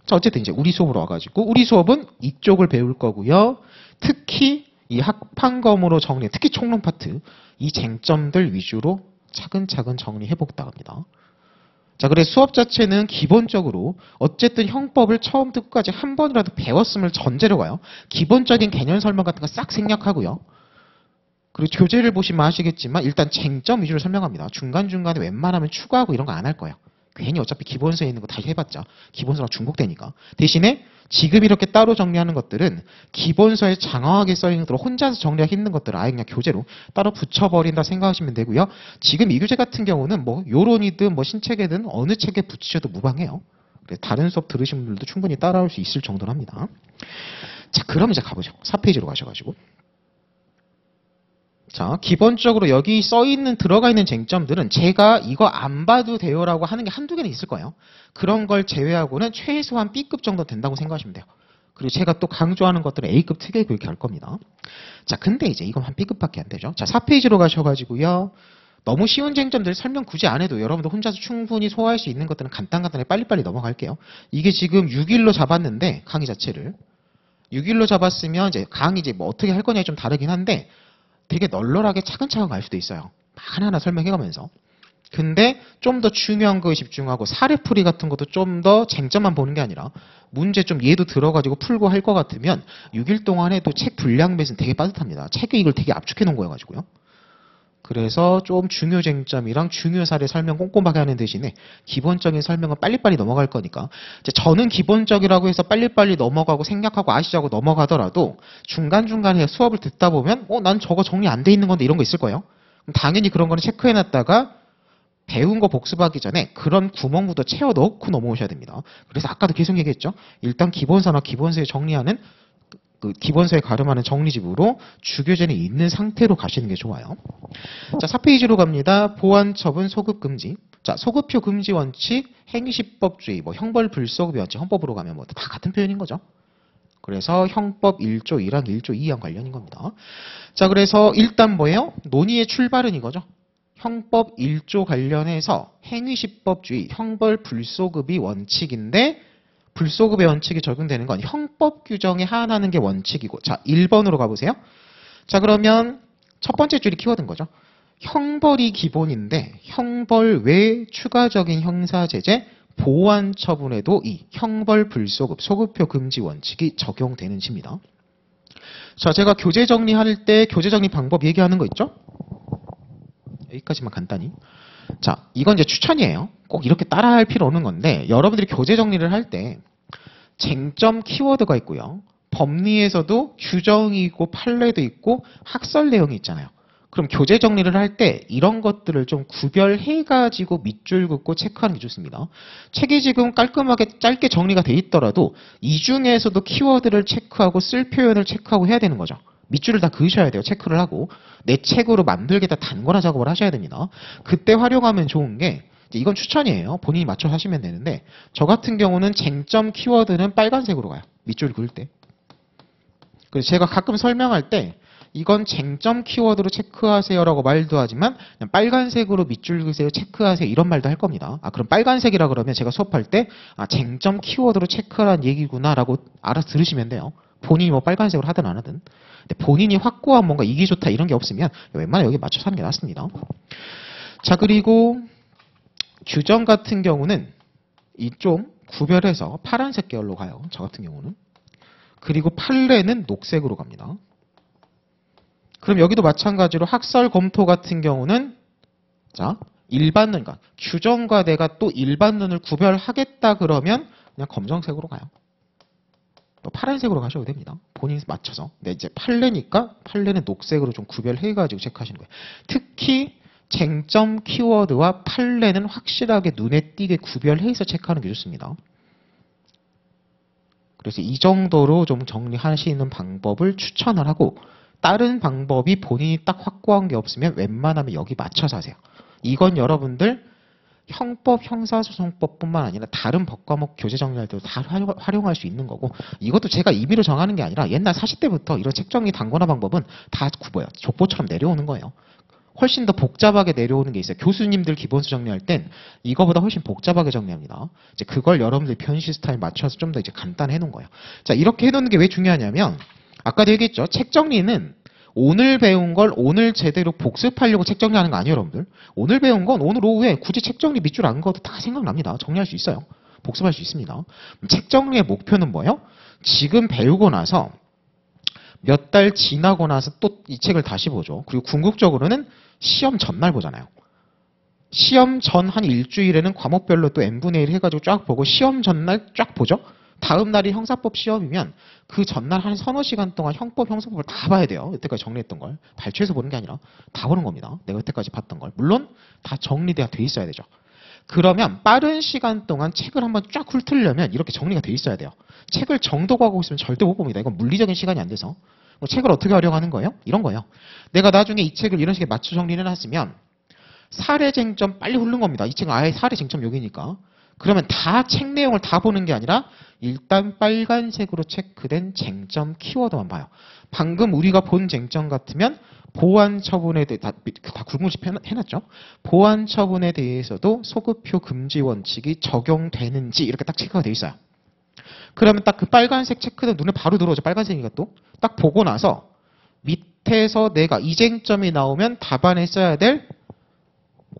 자, 어쨌든 이제 우리 수업으로 와가지고 우리 수업은 이쪽을 배울 거고요. 특히 이 학판검으로 정리, 특히 총론 파트 이 쟁점들 위주로 차근차근 정리해보겠다 합니다. 자, 그래서 수업 자체는 기본적으로 어쨌든 형법을 처음부터 끝까지 한 번이라도 배웠음을 전제로 가요. 기본적인 개념 설명 같은 거 싹 생략하고요. 그리고 교재를 보시면 아시겠지만 일단 쟁점 위주로 설명합니다. 중간중간에 웬만하면 추가하고 이런 거 안 할 거예요. 괜히 어차피 기본서에 있는 거 다시 해봤자 기본서랑 중복되니까. 대신에 지금 이렇게 따로 정리하는 것들은 기본서에 장황하게 써있는 것들 혼자서 정리하기 힘든 것들을 아예 그냥 교재로 따로 붙여버린다 생각하시면 되고요. 지금 이 교재 같은 경우는 뭐 요론이든 뭐 신체계든 어느 책에 붙이셔도 무방해요. 그래서 다른 수업 들으신 분들도 충분히 따라올 수 있을 정도로 합니다. 자, 그럼 이제 가보죠. 4페이지로 가셔가지고. 자, 기본적으로 여기 써있는 들어가 있는 쟁점들은 제가 이거 안 봐도 돼요라고 하는 게 한두 개는 있을 거예요. 그런 걸 제외하고는 최소한 B급 정도 된다고 생각하시면 돼요. 그리고 제가 또 강조하는 것들은 A급 특일고 이렇게 할 겁니다. 자, 근데 이제 이건 한 B급밖에 안 되죠. 자, 4페이지로 가셔가지고요. 너무 쉬운 쟁점들 설명 굳이 안 해도 여러분들 혼자서 충분히 소화할 수 있는 것들은 간단하게 빨리빨리 넘어갈게요. 이게 지금 6일로 잡았는데 강의 자체를 6일로 잡았으면 이제 강의 이제 뭐 어떻게 할 거냐에 좀 다르긴 한데 되게 널널하게 차근차근 갈 수도 있어요. 하나하나 설명해가면서. 근데 좀 더 중요한 거에 집중하고 사례풀이 같은 것도 좀 더 쟁점만 보는 게 아니라 문제 좀 얘도 들어가지고 풀고 할 것 같으면 6일 동안 해도 책 분량 배수는 되게 빠듯합니다. 책에 이걸 되게 압축해 놓은 거여가지고요. 그래서 좀 중요 쟁점이랑 중요 사례 설명 꼼꼼하게 하는 대신에 기본적인 설명은 빨리빨리 넘어갈 거니까 이제 저는 기본적이라고 해서 빨리빨리 넘어가고 생략하고 아시자고 넘어가더라도 중간중간에 수업을 듣다 보면 난 저거 정리 안 돼 있는 건데 이런 거 있을 거예요. 그럼 당연히 그런 거는 체크해놨다가 배운 거 복습하기 전에 그런 구멍부터 채워 넣고 넘어오셔야 됩니다. 그래서 아까도 계속 얘기했죠. 일단 기본서나 기본서에 정리하는 그 기본서에 가름하는 정리집으로 주교재는 있는 상태로 가시는 게 좋아요. 자, 4페이지로 갑니다. 보완 처분 소급 금지. 자, 소급표 금지 원칙, 행시법주의, 뭐 형벌 불소급 원칙, 헌법으로 가면 뭐 다 같은 표현인 거죠. 그래서 형법 1조 1항 1조 2항 관련인 겁니다. 자, 그래서 일단 뭐예요? 논의의 출발은 이거죠. 형법 1조 관련해서 행위시법주의, 형벌 불소급이 원칙인데 불소급의 원칙이 적용되는 건 형법 규정에 하한하는 게 원칙이고. 자, 1번으로 가보세요. 자, 그러면 첫 번째 줄이 키워드인 거죠. 형벌이 기본인데 형벌 외 추가적인 형사제재 보완 처분에도 이 형벌 불소급 소급표 금지 원칙이 적용되는 집니다. 자, 제가 교재 정리할 때 교재 정리 방법 얘기하는 거 있죠? 여기까지만 간단히. 자, 이건 이제 추천이에요. 꼭 이렇게 따라할 필요 없는 건데 여러분들이 교재 정리를 할 때 쟁점 키워드가 있고요. 법리에서도 규정이 있고 판례도 있고 학설 내용이 있잖아요. 그럼 교재 정리를 할 때 이런 것들을 좀 구별해가지고 밑줄 긋고 체크하는 게 좋습니다. 책이 지금 깔끔하게 짧게 정리가 돼 있더라도 이 중에서도 키워드를 체크하고 쓸 표현을 체크하고 해야 되는 거죠. 밑줄을 다 그으셔야 돼요. 체크를 하고. 내 책으로 만들겠다 단권화 작업을 하셔야 됩니다. 그때 활용하면 좋은 게 이건 추천이에요. 본인이 맞춰서 하시면 되는데 저 같은 경우는 쟁점 키워드는 빨간색으로 가요. 밑줄 그을 때. 그래서 제가 가끔 설명할 때 이건 쟁점 키워드로 체크하세요라고 말도 하지만 그냥 빨간색으로 밑줄 그으세요. 체크하세요. 이런 말도 할 겁니다. 그럼 빨간색이라 그러면 제가 수업할 때 쟁점 키워드로 체크하라는 얘기구나라고 알아서 들으시면 돼요. 본인이 뭐 빨간색으로 하든 안 하든. 근데 본인이 확고한 뭔가 이게 좋다 이런 게 없으면 웬만하면 여기 맞춰서 하는 게 낫습니다. 자, 그리고 규정 같은 경우는 이 좀 구별해서 파란색 계열로 가요. 저 같은 경우는. 그리고 판례는 녹색으로 갑니다. 그럼 여기도 마찬가지로 학설 검토 같은 경우는 자, 일반 눈, 그러니까 규정과 내가 또 일반 눈을 구별하겠다 그러면 그냥 검정색으로 가요. 또 파란색으로 가셔도 됩니다. 본인 맞춰서. 근데 이제 판례니까 판례는 녹색으로 좀 구별해가지고 체크하시는 거예요. 특히 쟁점 키워드와 판례는 확실하게 눈에 띄게 구별해서 체크하는 게 좋습니다. 그래서 이 정도로 좀 정리하시는 방법을 추천을 하고 다른 방법이 본인이 딱 확고한 게 없으면 웬만하면 여기 맞춰서 하세요. 이건 여러분들 형법, 형사소송법뿐만 아니라 다른 법과목 교재 정리할 때도 다 활용할 수 있는 거고 이것도 제가 임의로 정하는 게 아니라 옛날 40대부터 이런 책 정리 단권화 방법은 다 족보처럼 내려오는 거예요. 훨씬 더 복잡하게 내려오는 게 있어요. 교수님들 기본서 정리할 땐 이거보다 훨씬 복잡하게 정리합니다. 이제 그걸 여러분들 편시 스타일 맞춰서 좀 더 이제 간단해 놓은 거예요. 자, 이렇게 해 놓는 게 왜 중요하냐면 아까도 얘기했죠. 책 정리는 오늘 배운 걸 오늘 제대로 복습하려고 책 정리하는 거 아니에요, 여러분들. 오늘 배운 건 오늘 오후에 굳이 책 정리 밑줄 안 그어도 다 생각납니다. 정리할 수 있어요. 복습할 수 있습니다. 책 정리의 목표는 뭐예요? 지금 배우고 나서 몇 달 지나고 나서 또 이 책을 다시 보죠. 그리고 궁극적으로는 시험 전날 보잖아요. 시험 전 한 일주일에는 과목별로 또 n분의 1 해가지고 쫙 보고 시험 전날 쫙 보죠. 다음 날이 형사법 시험이면 그 전날 한 서너 시간 동안 형법, 형사법을 다 봐야 돼요. 여태까지 정리했던 걸. 발췌해서 보는 게 아니라 다 보는 겁니다. 내가 여태까지 봤던 걸. 물론 다 정리돼야 돼 있어야 되죠. 그러면 빠른 시간 동안 책을 한번 쫙 훑으려면 이렇게 정리가 돼 있어야 돼요. 책을 정독하고 있으면 절대 못 봅니다. 이건 물리적인 시간이 안 돼서. 책을 어떻게 하려고 하는 거예요? 이런 거예요. 내가 나중에 이 책을 이런 식의 맞춰 정리를 해놨으면 사례 쟁점 빨리 훑는 겁니다. 이 책은 아예 사례 쟁점 여기니까. 그러면 다 책 내용을 다 보는 게 아니라 일단 빨간색으로 체크된 쟁점 키워드만 봐요. 방금 우리가 본 쟁점 같으면 보안 처분에 대해 다 굵은집 해놨죠. 보안 처분에 대해서도 소급표 금지 원칙이 적용되는지 이렇게 딱 체크가 돼 있어요. 그러면 딱 그 빨간색 체크도 눈에 바로 들어오죠. 빨간색이가 또. 딱 보고 나서 밑에서 내가 이 쟁점이 나오면 답안에 써야 될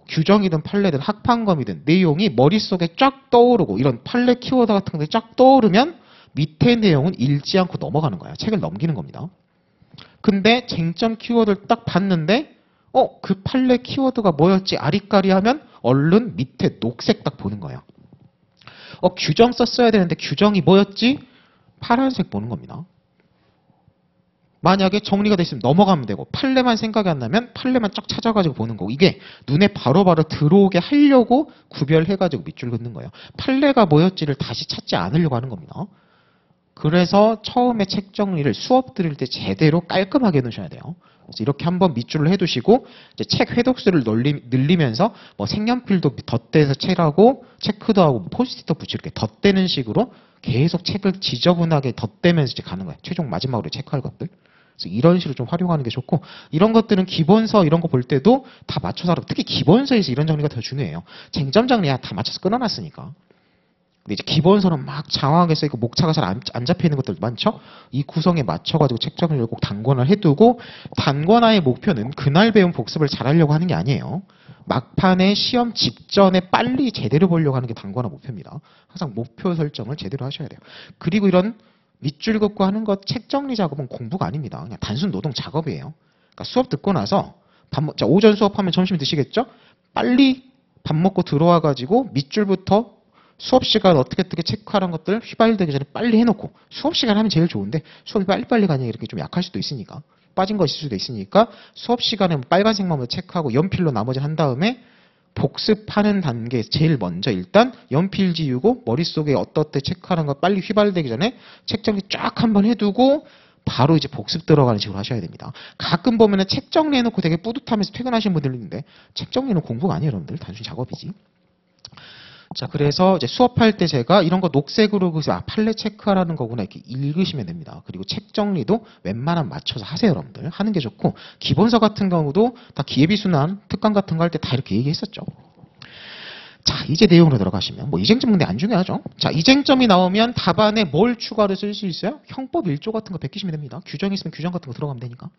규정이든 판례든 학판검이든 내용이 머릿속에 쫙 떠오르고 이런 판례 키워드 같은 것들이 쫙 떠오르면 밑에 내용은 읽지 않고 넘어가는 거야. 책을 넘기는 겁니다. 근데 쟁점 키워드를 딱 봤는데 그 판례 키워드가 뭐였지 아리까리하면 얼른 밑에 녹색 딱 보는 거예요. 규정 썼어야 되는데 규정이 뭐였지? 파란색 보는 겁니다. 만약에 정리가 돼 있으면 넘어가면 되고 판례만 생각이 안 나면 판례만 쫙 찾아가지고 보는 거고 이게 눈에 바로바로 들어오게 하려고 구별해가지고 밑줄 긋는 거예요. 판례가 뭐였지를 다시 찾지 않으려고 하는 겁니다. 그래서 처음에 책 정리를 수업 들을 때 제대로 깔끔하게 해놓으셔야 돼요. 그래서 이렇게 한번 밑줄을 해두시고 이제 책 회독수를 늘리면서 뭐 색연필도 덧대서 칠하고 체크도 하고 포스트잇도 붙이고 이렇게 덧대는 식으로 계속 책을 지저분하게 덧대면서 이제 가는 거예요. 최종 마지막으로 체크할 것들. 그래서 이런 식으로 좀 활용하는 게 좋고 이런 것들은 기본서 이런 거 볼 때도 다 맞춰서 하라고. 특히 기본서에서 이런 정리가 더 중요해요. 쟁점 정리야 다 맞춰서 끊어놨으니까. 근데 이제 기본서는 막 장황하게 써있고 목차가 잘 안 잡혀 있는 것들 많죠? 이 구성에 맞춰가지고 책 정리를 꼭 단권을 해두고 단권화의 목표는 그날 배운 복습을 잘하려고 하는 게 아니에요. 막판에 시험 직전에 빨리 제대로 보려고 하는 게 단권화 목표입니다. 항상 목표 설정을 제대로 하셔야 돼요. 그리고 이런 밑줄 긋고 하는 것 책 정리 작업은 공부가 아닙니다. 그냥 단순 노동 작업이에요. 그러니까 수업 듣고 나서 자, 오전 수업하면 점심 드시겠죠? 빨리 밥 먹고 들어와가지고 밑줄부터 수업 시간 어떻게 체크하는 것들 휘발되기 전에 빨리 해놓고 수업 시간 하면 제일 좋은데 수업이 빨리빨리 가냐 이렇게 좀 약할 수도 있으니까 빠진 거 있을 수도 있으니까 수업 시간에 빨간색만 체크하고 연필로 나머지 한 다음에 복습하는 단계 제일 먼저 일단 연필 지우고 머릿속에 어떻게 체크하는 거 빨리 휘발되기 전에 책 정리 쫙 한번 해두고 바로 이제 복습 들어가는 식으로 하셔야 됩니다. 가끔 보면은 책 정리해놓고 되게 뿌듯하면서 퇴근하시는 분들 있는데 책 정리는 공부가 아니에요, 여러분들. 단순히 작업이지. 자, 그래서 이제 수업할 때 제가 이런 거 녹색으로 그래서 판례 체크하라는 거구나 이렇게 읽으시면 됩니다. 그리고 책 정리도 웬만하면 맞춰서 하세요, 여러분들. 하는 게 좋고 기본서 같은 경우도 다 기회비순환 특강 같은 거 할 때 다 이렇게 얘기했었죠. 자, 이제 내용으로 들어가시면 뭐 이쟁점 근데 안 중요하죠. 자, 이쟁점이 나오면 답안에 뭘 추가로 쓸 수 있어요? 형법 1조 같은 거 베끼시면 됩니다. 규정 있으면 규정 같은 거 들어가면 되니까.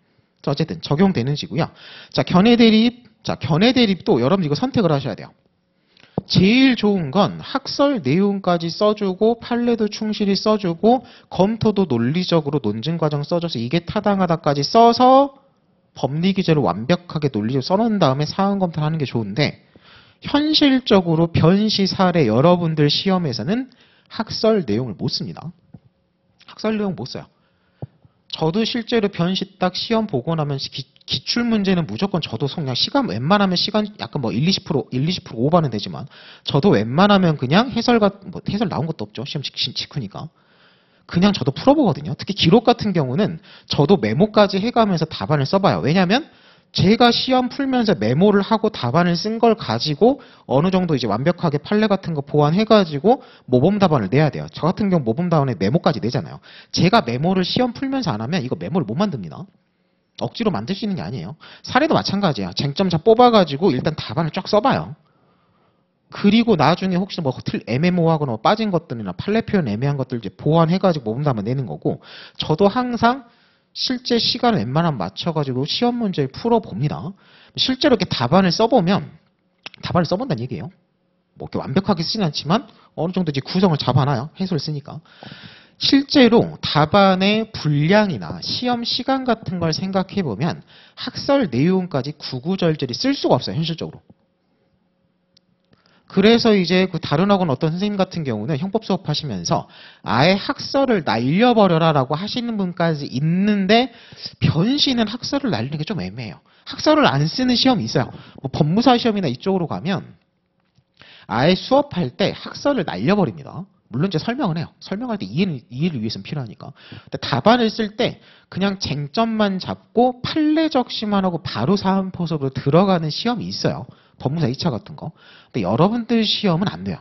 자, 어쨌든 적용되는 시고요. 자, 견해 대립. 자, 견해 대립도 여러분 이거 선택을 하셔야 돼요. 제일 좋은 건 학설 내용까지 써주고 판례도 충실히 써주고 검토도 논리적으로 논증 과정 써줘서 이게 타당하다까지 써서 법리 기재를 완벽하게 논리적으로 써놓은 다음에 사안 검토를 하는 게 좋은데 현실적으로 변시 사례 여러분들 시험에서는 학설 내용을 못 씁니다. 학설 내용 못 써요. 저도 실제로 변시 딱 시험 보고 나면 기출 문제는 무조건 저도 그냥 시간 웬만하면 시간 약간 뭐 1-20% 오버는 되지만 저도 웬만하면 그냥 해설 나온 것도 없죠. 시험 직후니까. 그냥 저도 풀어보거든요. 특히 기록 같은 경우는 저도 메모까지 해가면서 답안을 써봐요. 왜냐하면 제가 시험 풀면서 메모를 하고 답안을 쓴 걸 가지고 어느 정도 이제 완벽하게 판례 같은 거 보완해가지고 모범 답안을 내야 돼요. 저 같은 경우 모범 답안에 메모까지 내잖아요. 제가 메모를 시험 풀면서 안 하면 이거 메모를 못 만듭니다. 억지로 만들 수 있는 게 아니에요. 사례도 마찬가지야. 쟁점 잘 뽑아가지고 일단 답안을 쫙 써봐요. 그리고 나중에 혹시 뭐 애매모호하거나 빠진 것들이나 판례 표현 애매한 것들 이제 보완해가지고 모범 답안 내는 거고 저도 항상 실제 시간을 웬만하면 맞춰가지고 시험 문제를 풀어봅니다. 실제로 이렇게 답안을 써보면, 답안을 써본다는 얘기예요. 뭐 이렇게 완벽하게 쓰진 않지만 어느 정도 이제 구성을 잡아놔요. 해설을 쓰니까. 실제로 답안의 분량이나 시험 시간 같은 걸 생각해보면 학설 내용까지 구구절절히 쓸 수가 없어요. 현실적으로. 그래서 이제 그 다른 학원 어떤 선생님 같은 경우는 형법 수업하시면서 아예 학설을 날려버려라 라고 하시는 분까지 있는데 변시는 학설을 날리는 게 좀 애매해요. 학설을 안 쓰는 시험이 있어요. 뭐 법무사 시험이나 이쪽으로 가면 아예 수업할 때 학설을 날려버립니다. 물론 이제 설명을 해요. 설명할 때 이해를 위해서는 필요하니까. 근데 답안을 쓸 때 그냥 쟁점만 잡고 판례 적시만 하고 바로 사안포석으로 들어가는 시험이 있어요. 법무사 2차 같은 거. 근데 여러분들 시험은 안 돼요.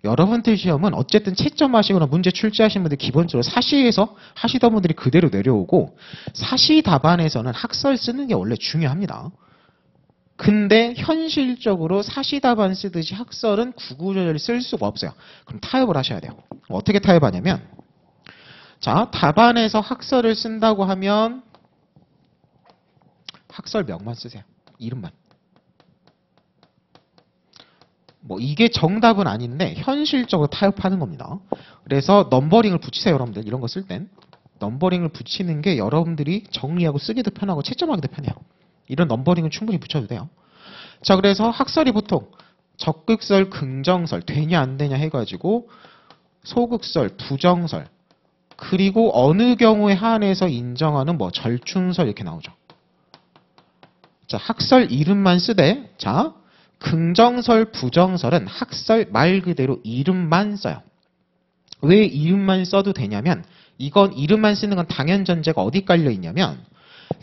여러분들 시험은 어쨌든 채점하시거나 문제 출제하시는 분들 기본적으로 사시에서 하시던 분들이 그대로 내려오고 사시 답안에서는 학설 쓰는 게 원래 중요합니다. 근데 현실적으로 사시 답안 쓰듯이 학설은 구구절절히 쓸 수가 없어요. 그럼 타협을 하셔야 돼요. 어떻게 타협하냐면 자, 답안에서 학설을 쓴다고 하면 학설명만 쓰세요. 이름만. 뭐 이게 정답은 아닌데 현실적으로 타협하는 겁니다. 그래서 넘버링을 붙이세요. 여러분들 이런 거 쓸 땐. 넘버링을 붙이는 게 여러분들이 정리하고 쓰기도 편하고 채점하기도 편해요. 이런 넘버링은 충분히 붙여도 돼요. 자, 그래서 학설이 보통 적극설, 긍정설 되냐 안 되냐 해가지고 소극설, 부정설 그리고 어느 경우에 한해서 인정하는 뭐 절충설 이렇게 나오죠. 자, 학설 이름만 쓰되 자 긍정설, 부정설은 학설 말 그대로 이름만 써요. 왜 이름만 써도 되냐면 이건 이름만 쓰는 건 당연 전제가 어디 깔려 있냐면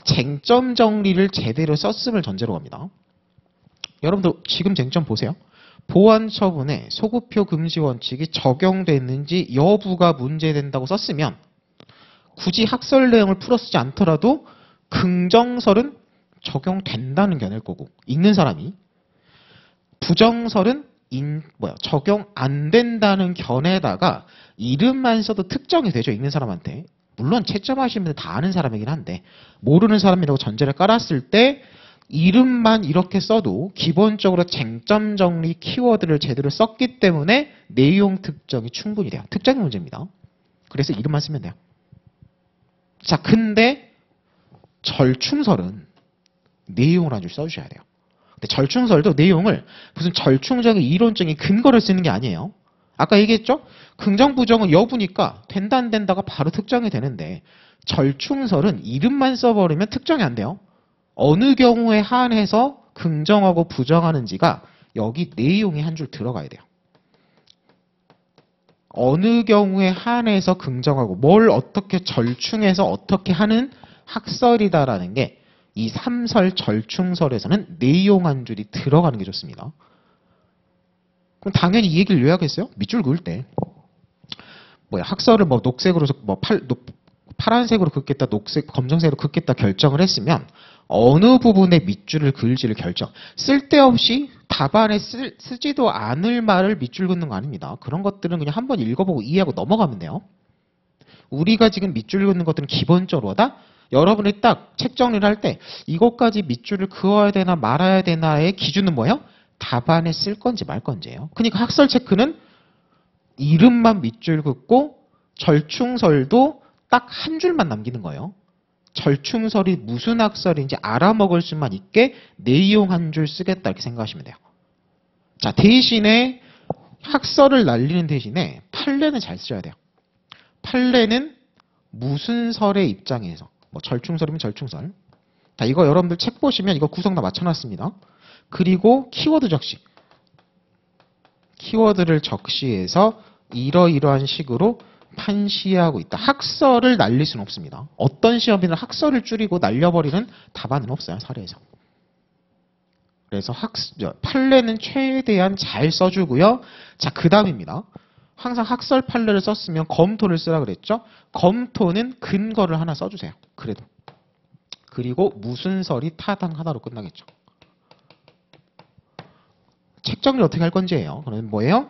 쟁점 정리를 제대로 썼음을 전제로 합니다. 여러분들 지금 쟁점 보세요. 보안 처분에 소급표 금지 원칙이 적용됐는지 여부가 문제된다고 썼으면 굳이 학설 내용을 풀어쓰지 않더라도 긍정설은 적용된다는 견해일 거고 읽는 사람이 부정설은 적용 안 된다는 견해다가 이름만 써도 특정이 되죠. 읽는 사람한테. 물론 채점하시는 분들 다 아는 사람이긴 한데 모르는 사람이라고 전제를 깔았을 때 이름만 이렇게 써도 기본적으로 쟁점 정리 키워드를 제대로 썼기 때문에 내용 특정이 충분히 돼요. 특정이 문제입니다. 그래서 이름만 쓰면 돼요. 자, 근데 절충설은 내용을 한 줄 써주셔야 돼요. 근데 절충설도 내용을 무슨 절충적인 이론적인 근거를 쓰는 게 아니에요. 아까 얘기했죠? 긍정 부정은 여부니까 된다 안 된다가 바로 특정이 되는데 절충설은 이름만 써버리면 특정이 안 돼요. 어느 경우에 한해서 긍정하고 부정하는지가 여기 내용이 한 줄 들어가야 돼요. 어느 경우에 한해서 긍정하고 뭘 어떻게 절충해서 어떻게 하는 학설이다라는 게 이 3설 절충설에서는 내용 한 줄이 들어가는 게 좋습니다. 그럼 당연히 이 얘기를 왜 하겠어요? 밑줄 그을 때 학설을 뭐 녹색으로 파란색으로 긋겠다, 녹색, 검정색으로 긋겠다 결정을 했으면 어느 부분에 밑줄을 그을지를 쓸데없이 답안에 쓰지도 않을 말을 밑줄 긋는 거 아닙니다. 그런 것들은 그냥 한번 읽어보고 이해하고 넘어가면 돼요. 우리가 지금 밑줄 긋는 것들은 기본적으로다. 여러분이 딱 책 정리를 할 때 이것까지 밑줄을 그어야 되나 말아야 되나의 기준은 뭐예요? 답안에 쓸 건지 말 건지예요. 그러니까 학설 체크는 이름만 밑줄 긋고 절충설도 딱 한 줄만 남기는 거예요. 절충설이 무슨 학설인지 알아먹을 수만 있게 내용 한 줄 쓰겠다 이렇게 생각하시면 돼요. 자, 대신에 학설을 날리는 대신에 판례는 잘 쓰셔야 돼요. 판례는 무슨 설의 입장에서 절충설이면 절충설. 자, 이거 여러분들 책 보시면 이거 구성 다 맞춰놨습니다. 그리고 키워드 적시. 키워드를 적시해서 이러이러한 식으로 판시하고 있다. 학설을 날릴 수는 없습니다. 어떤 시험이든 학설을 줄이고 날려버리는 답안은 없어요. 사례에서. 그래서 판례는 최대한 잘 써주고요. 자, 그 다음입니다. 항상 학설 판례를 썼으면 검토를 쓰라 그랬죠. 검토는 근거를 하나 써주세요. 그래도. 그리고 무슨 설이 타당하다로 끝나겠죠. 책 정리를 어떻게 할 건지예요. 그러면 뭐예요?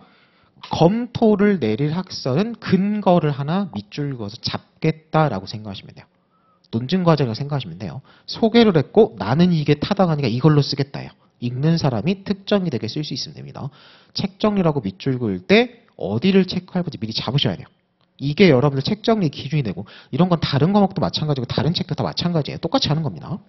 검토를 내릴 학설은 근거를 하나 밑줄 그어서 잡겠다라고 생각하시면 돼요. 논증 과정이라고 생각하시면 돼요. 소개를 했고 나는 이게 타당하니까 이걸로 쓰겠다요. 읽는 사람이 특정이 되게 쓸 수 있으면 됩니다. 책 정리라고 밑줄 그을 때 어디를 체크할 건지 미리 잡으셔야 돼요. 이게 여러분들 책 정리 기준이 되고 이런 건 다른 과목도 마찬가지고 다른 책도 다 마찬가지예요. 똑같이 하는 겁니다.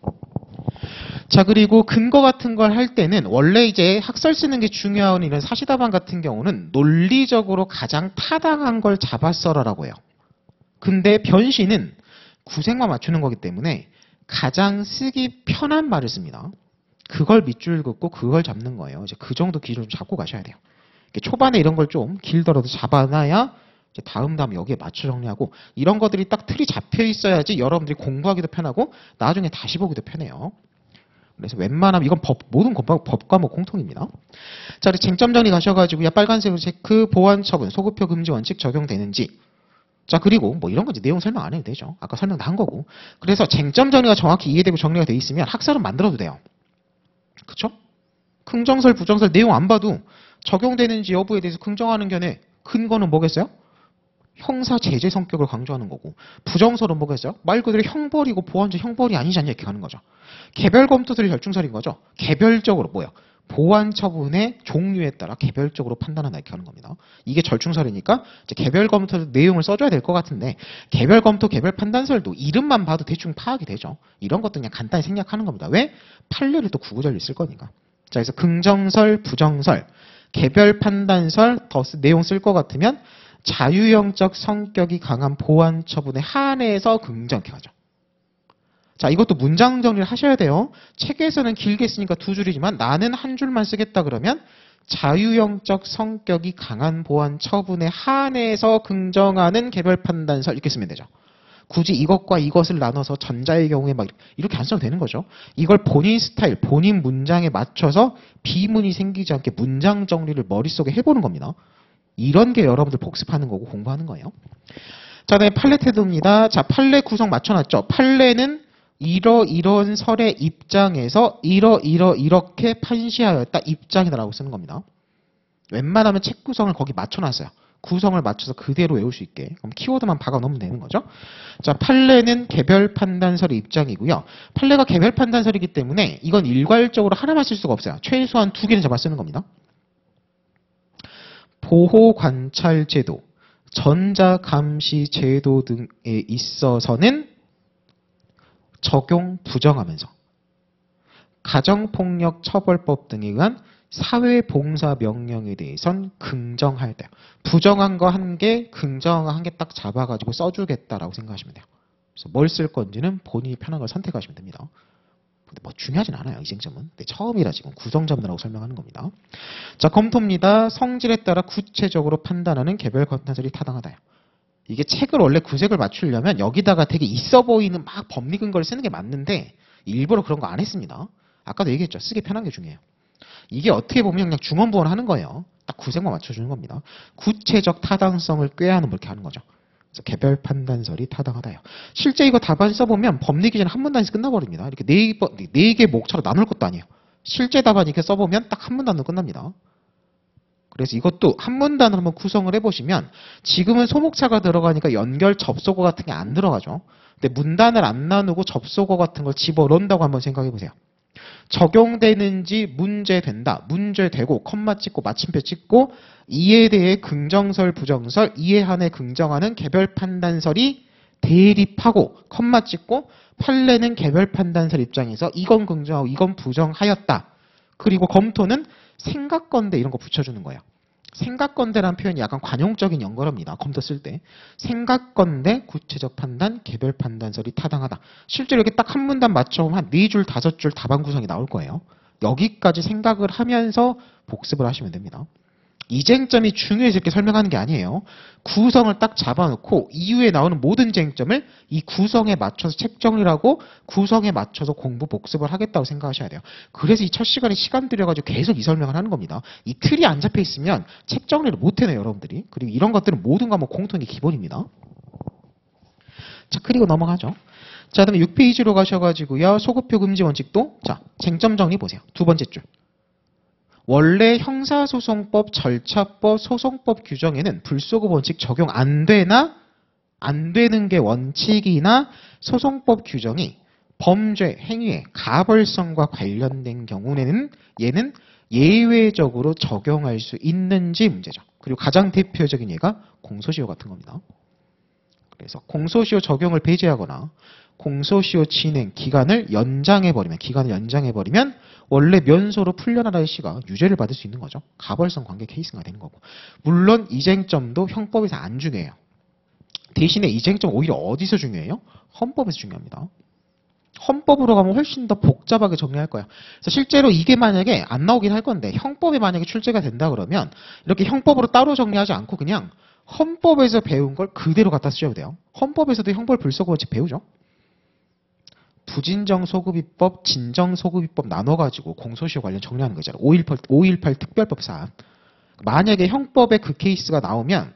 자, 그리고 근거 같은 걸 할 때는 원래 이제 학설 쓰는 게 중요한 이런 사시다반 같은 경우는 논리적으로 가장 타당한 걸 잡아 써라라고 해요. 근데 변시는 구색만 맞추는 거기 때문에 가장 쓰기 편한 말을 씁니다. 그걸 밑줄 긋고 그걸 잡는 거예요. 이제 그 정도 기준을 잡고 가셔야 돼요. 초반에 이런 걸 좀 길더라도 잡아놔야 이제 다음 여기에 맞춰 정리하고 이런 것들이 딱 틀이 잡혀 있어야지 여러분들이 공부하기도 편하고 나중에 다시 보기도 편해요. 그래서 웬만하면 이건 모든 법 과목 공통입니다. 자, 쟁점 정리 가셔가지고 빨간색으로 체크, 보완 처분, 소급표 금지 원칙 적용되는지. 자, 그리고 뭐 이런 건 이제 내용 설명 안 해도 되죠. 아까 설명 다 한 거고. 그래서 쟁점 정리가 정확히 이해되고 정리가 돼 있으면 학설은 만들어도 돼요. 그쵸? 긍정설, 부정설 내용 안 봐도 적용되는지 여부에 대해서 긍정하는 견해 근거는 뭐겠어요? 형사 제재 성격을 강조하는 거고 부정설은 뭐겠어요? 말 그대로 형벌이고 보완적 형벌이 아니지 않냐 이렇게 가는 거죠. 개별 검토설이 결중설인 거죠. 개별적으로 뭐야? 보완 처분의 종류에 따라 개별적으로 판단한다 이렇게 하는 겁니다. 이게 절충설이니까 이제 개별 검토 내용을 써줘야 될 것 같은데 개별 검토, 개별 판단설도 이름만 봐도 대충 파악이 되죠. 이런 것도 그냥 간단히 생략하는 겁니다. 왜? 판례를 또 구구절리 쓸 거니까. 자, 그래서 긍정설, 부정설, 개별 판단설 더 내용 쓸 것 같으면 자유형적 성격이 강한 보완 처분에 한해서 긍정케 하죠. 자, 이것도 문장 정리를 하셔야 돼요. 책에서는 길게 쓰니까 두 줄이지만 나는 한 줄만 쓰겠다 그러면 자유형적 성격이 강한 보완 처분에 한해서 긍정하는 개별 판단설 이렇게 쓰면 되죠. 굳이 이것과 이것을 나눠서 전자의 경우에 막 이렇게 안 써도 되는 거죠. 이걸 본인 스타일, 본인 문장에 맞춰서 비문이 생기지 않게 문장 정리를 머릿속에 해보는 겁니다. 이런 게 여러분들 복습하는 거고 공부하는 거예요. 자, 다음에 판례 태도입니다. 자, 판례 구성 맞춰놨죠. 판례는 이런 설의 입장에서 이렇게 판시하였다 입장이다라고 쓰는 겁니다. 웬만하면 책 구성을 거기 맞춰놨어요. 구성을 맞춰서 그대로 외울 수 있게. 그럼 키워드만 박아 넣으면 되는 거죠. 자, 판례는 개별 판단설의 입장이고요. 판례가 개별 판단설이기 때문에 이건 일괄적으로 하나만 쓸 수가 없어요. 최소한 두 개는 잡아 쓰는 겁니다. 보호관찰제도, 전자감시제도 등에 있어서는 적용 부정하면서 가정폭력 처벌법 등에 의한 사회봉사명령에 대해선 긍정할 때 부정한 거 한 개, 긍정한 한 개 딱 잡아가지고 써주겠다라고 생각하시면 돼요. 그래서 뭘 쓸 건지는 본인이 편한 걸 선택하시면 됩니다. 근데 뭐 중요하진 않아요. 이 쟁점은. 근데 처음이라 지금 구성 잡느라고 설명하는 겁니다. 자, 검토입니다. 성질에 따라 구체적으로 판단하는 개별 판단설이 타당하다요. 이게 책을 원래 구색을 맞추려면 여기다가 되게 있어 보이는 막 법리 근거를 쓰는 게 맞는데 일부러 그런 거 안 했습니다. 아까도 얘기했죠. 쓰기 편한 게 중요해요. 이게 어떻게 보면 그냥 중언부언 하는 거예요. 딱 구색만 맞춰주는 겁니다. 구체적 타당성을 꾀하는 그렇게 하는 거죠. 그래서 개별 판단설이 타당하다요. 실제 이거 답안 써보면 법리 기준 한 문단에서 끝나버립니다. 이렇게 네 개 목차로 나눌 것도 아니에요. 실제 답안 이렇게 써보면 딱 한 문단으로 끝납니다. 그래서 이것도 한 문단으로 한번 구성을 해보시면 지금은 소목차가 들어가니까 연결 접속어 같은 게 안 들어가죠. 근데 문단을 안 나누고 접속어 같은 걸 집어넣는다고 한번 생각해보세요. 적용되는지 문제된다. 문제되고 컴마 찍고 마침표 찍고 이에 대해 긍정설 부정설 이에 한해 긍정하는 개별 판단설이 대립하고 컴마 찍고 판례는 개별 판단설 입장에서 이건 긍정하고 이건 부정하였다. 그리고 검토는 생각건대 이런 거 붙여주는 거예요. 생각건대라는 표현이 약간 관용적인 연거랍니다. 검토 쓸 때. 생각건대, 구체적 판단, 개별 판단설이 타당하다. 실제로 이렇게 딱 한 문단 맞춰보면 한 4줄, 5줄 답안 구성이 나올 거예요. 여기까지 생각을 하면서 복습을 하시면 됩니다. 이 쟁점이 중요해서 이렇게 설명하는 게 아니에요. 구성을 딱 잡아놓고 이후에 나오는 모든 쟁점을 이 구성에 맞춰서 책 정리를 하고 구성에 맞춰서 공부 복습을 하겠다고 생각하셔야 돼요. 그래서 이 첫 시간에 시간 들여가지고 계속 이 설명을 하는 겁니다. 이 틀이 안 잡혀 있으면 책 정리를 못 해내요, 여러분들이. 그리고 이런 것들은 모든 과목 공통이 기본입니다. 자, 그리고 넘어가죠. 자, 그다음에 6페이지로 가셔가지고요. 소급표 금지 원칙도 자, 쟁점 정리 보세요. 두 번째 줄. 원래 형사소송법, 절차법, 소송법 규정에는 불소급 원칙 적용 안 되나? 안 되는 게 원칙이나 소송법 규정이 범죄, 행위의 가벌성과 관련된 경우에는 얘는 예외적으로 적용할 수 있는지 문제죠. 그리고 가장 대표적인 예가 공소시효 같은 겁니다. 그래서 공소시효 적용을 배제하거나 공소시효 진행 기간을 연장해버리면 원래 면소로 풀려나갈 시가 유죄를 받을 수 있는 거죠. 가벌성 관계 케이스가 되는 거고. 물론 이쟁점도 형법에서 안 중요해요. 대신에 이쟁점 오히려 어디서 중요해요? 헌법에서 중요합니다. 헌법으로 가면 훨씬 더 복잡하게 정리할 거야. 그래서 실제로 이게 만약에 안 나오긴 할 건데 형법에 만약에 출제가 된다 그러면 이렇게 형법으로 따로 정리하지 않고 그냥 헌법에서 배운 걸 그대로 갖다 쓰셔도 돼요. 헌법에서도 형벌 불소급원칙 배우죠. 부진정소급입법, 진정소급입법 나눠가지고 공소시효 관련 정리하는 거잖아요. 5.18 특별법 사안. 만약에 형법에 그 케이스가 나오면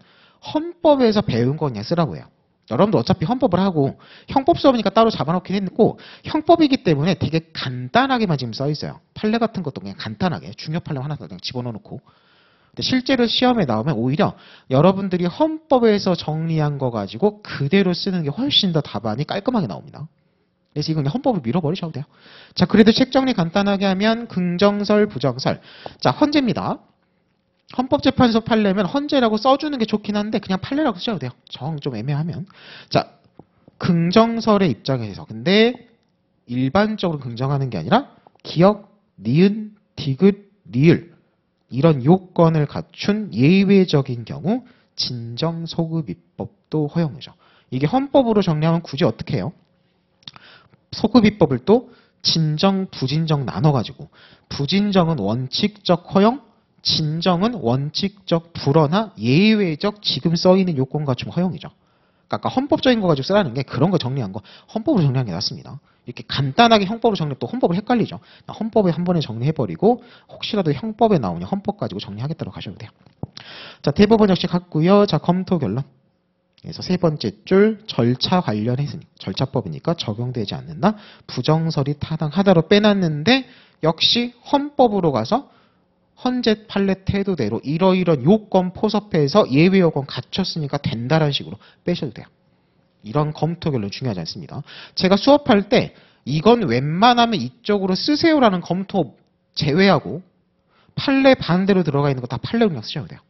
헌법에서 배운 거 그냥 쓰라고 해요. 여러분도 어차피 헌법을 하고 형법 수업이니까 따로 잡아놓긴 했고 형법이기 때문에 되게 간단하게만 지금 써있어요. 판례 같은 것도 그냥 간단하게 중요 판례 하나 그냥 집어넣어놓고. 근데 실제로 시험에 나오면 오히려 여러분들이 헌법에서 정리한 거 가지고 그대로 쓰는 게 훨씬 더 답안이 깔끔하게 나옵니다. 그래서 이건 그냥 헌법을 밀어버리셔도 돼요. 자, 그래도 책 정리 간단하게 하면 긍정설, 부정설. 자, 헌재입니다. 헌법재판소 판례면 헌재라고 써주는 게 좋긴 한데 그냥 판례라고 쓰셔도 돼요. 정 좀 애매하면. 자, 긍정설의 입장에서 근데 일반적으로 긍정하는 게 아니라 기역, 니은, 디귿, 리을 이런 요건을 갖춘 예외적인 경우 진정소급입법도 허용이죠. 이게 헌법으로 정리하면 굳이 어떻게 해요? 소급입법을 또 진정, 부진정 나눠가지고 부진정은 원칙적 허용, 진정은 원칙적 불허나 예외적 지금 써있는 요건 갖춤 허용이죠. 그러니까 아까 헌법적인 거 가지고 쓰라는 게 그런 거 정리한 거 헌법으로 정리한 게 낫습니다. 이렇게 간단하게 형법으로 정리하면 또 헌법을 헷갈리죠. 헌법에 한 번에 정리해버리고 혹시라도 형법에 나오냐 헌법 가지고 정리하겠다고 가셔도 돼요. 자, 대법원 역시 같고요. 자, 검토 결론. 그래서 세 번째 줄 절차 관련해서 절차법이니까 적용되지 않는다. 부정설이 타당하다로 빼놨는데 역시 헌법으로 가서 헌재 판례 태도대로 이러이런 요건 포섭해서 예외 요건 갖췄으니까 된다라는 식으로 빼셔도 돼요. 이런 검토 결론 중요하지 않습니다. 제가 수업할 때 이건 웬만하면 이쪽으로 쓰세요라는 검토 제외하고 판례 반대로 들어가 있는 거 다 판례로 그냥 쓰셔도 돼요.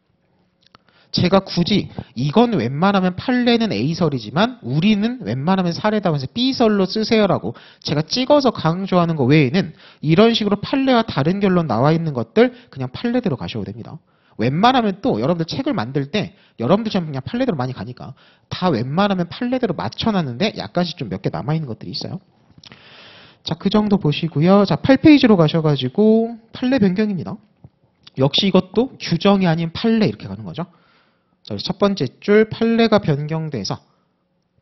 제가 굳이 이건 웬만하면 판례는 A설이지만 우리는 웬만하면 사례다면서 B설로 쓰세요라고 제가 찍어서 강조하는 거 외에는 이런 식으로 판례와 다른 결론 나와 있는 것들 그냥 판례대로 가셔도 됩니다. 웬만하면 또 여러분들 책을 만들 때 여러분들처럼 그냥 판례대로 많이 가니까 다 웬만하면 판례대로 맞춰놨는데 약간씩 좀 몇 개 남아있는 것들이 있어요. 자, 그 정도 보시고요. 자, 8페이지로 가셔가지고 판례 변경입니다. 역시 이것도 규정이 아닌 판례 이렇게 가는 거죠. 자, 첫 번째 줄 판례가 변경돼서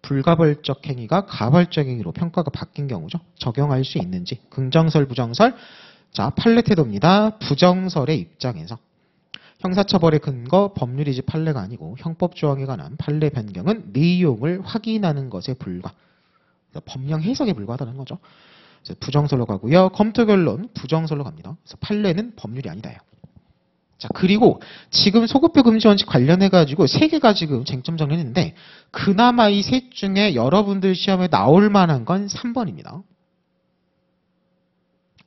불가벌적 행위가 가벌적 행위로 평가가 바뀐 경우죠. 적용할 수 있는지 긍정설, 부정설. 자, 판례 태도입니다. 부정설의 입장에서 형사처벌의 근거, 법률이지 판례가 아니고 형법 조항에 관한 판례 변경은 내용을 확인하는 것에 불과. 법령 해석에 불과하다는 거죠. 부정설로 가고요. 검토 결론 부정설로 갑니다. 그래서 판례는 법률이 아니다요. 자, 그리고 지금 소급표 금지 원칙 관련해가지고 3개가 지금 쟁점 정리했는데 그나마 이 셋 중에 여러분들 시험에 나올 만한 건 3번입니다.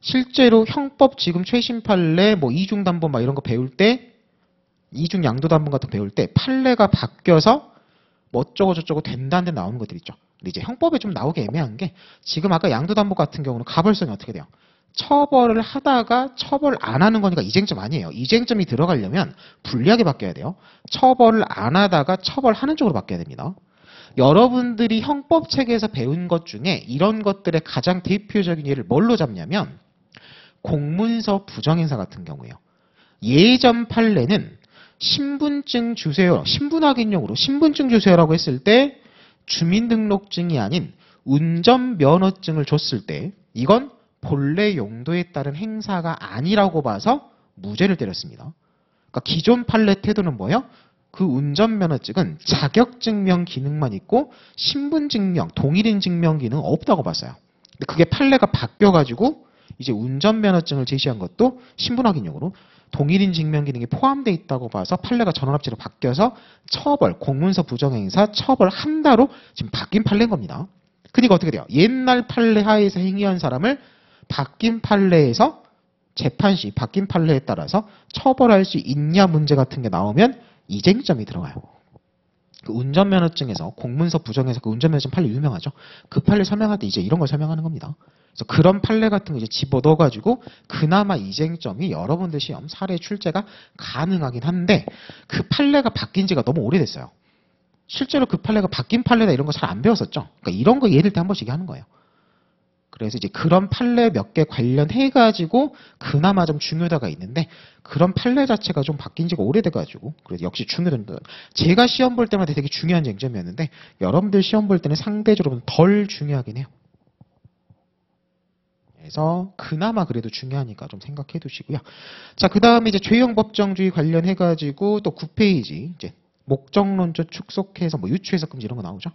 실제로 형법 지금 최신 판례 뭐 이중담보 막 이런 거 배울 때 이중 양도담보 같은 거 배울 때 판례가 바뀌어서 뭐 어쩌고 저쩌고 된다는 데 나오는 것들 있죠. 근데 이제 형법에 좀 나오기 애매한 게 지금 아까 양도담보 같은 경우는 가벌성이 어떻게 돼요? 처벌을 하다가 처벌 안 하는 거니까 이쟁점 아니에요. 이쟁점이 들어가려면 불리하게 바뀌어야 돼요. 처벌을 안 하다가 처벌하는 쪽으로 바뀌어야 됩니다. 여러분들이 형법책에서 배운 것 중에 이런 것들의 가장 대표적인 예를 뭘로 잡냐면 공문서 부정행사 같은 경우예요. 예전 판례는 신분증 주세요. 신분확인용으로 신분증 주세요라고 했을 때 주민등록증이 아닌 운전면허증을 줬을 때 이건 본래 용도에 따른 행사가 아니라고 봐서 무죄를 때렸습니다. 그러니까 기존 판례 태도는 뭐예요? 그 운전면허증은 자격증명 기능만 있고 신분증명, 동일인 증명 기능은 없다고 봤어요. 근데 그게 판례가 바뀌어가지고 이제 운전면허증을 제시한 것도 신분확인용으로 동일인 직면 기능이 포함되어 있다고 봐서 판례가 전원합치로 바뀌어서 처벌, 공문서 부정행사 처벌한다로 지금 바뀐 판례인 겁니다. 그러니까 어떻게 돼요? 옛날 판례 하에서 행위한 사람을 바뀐 판례에서 재판 시 바뀐 판례에 따라서 처벌할 수 있냐 문제 같은 게 나오면 이쟁점이 들어가요. 그 운전면허증에서 공문서 부정해서 그 운전면허증 판례 유명하죠. 그 판례 설명할 때 이제 이런 걸 설명하는 겁니다. 그래서 그런 판례 같은 거 이제 집어넣어가지고 그나마 이쟁점이 여러분들 시험 사례 출제가 가능하긴 한데 그 판례가 바뀐 지가 너무 오래됐어요. 실제로 그 판례가 바뀐 판례다 이런 거 잘 안 배웠었죠. 그러니까 이런 거 예를 때 한 번씩 하는 거예요. 그래서 이제 그런 판례 몇 개 관련해가지고 그나마 좀 중요도가 있는데 그런 판례 자체가 좀 바뀐 지가 오래돼가지고 그래서 역시 중요도는 제가 시험 볼 때마다 되게 중요한 쟁점이었는데 여러분들 시험 볼 때는 상대적으로 덜 중요하긴 해요. 그래서 그나마 그래도 중요하니까 좀 생각해 두시고요. 자, 그 다음에 이제 죄형 법정주의 관련해가지고 또 9페이지 이제 목적론적 축소해서 뭐 유추해석 금지 이런 거 나오죠.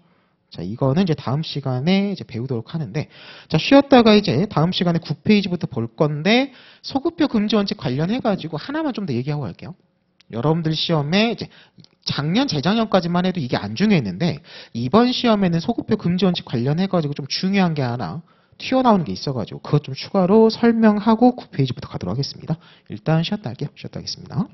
자, 이거는 이제 다음 시간에 이제 배우도록 하는데, 자, 쉬었다가 이제 다음 시간에 9페이지부터 볼 건데, 소급표 금지 원칙 관련해가지고 하나만 좀 더 얘기하고 갈게요. 여러분들 시험에 이제 작년, 재작년까지만 해도 이게 안 중요했는데, 이번 시험에는 소급표 금지 원칙 관련해가지고 좀 중요한 게 하나 튀어나오는 게 있어가지고, 그것 좀 추가로 설명하고 9페이지부터 가도록 하겠습니다. 일단 쉬었다 할게요. 쉬었다 하겠습니다.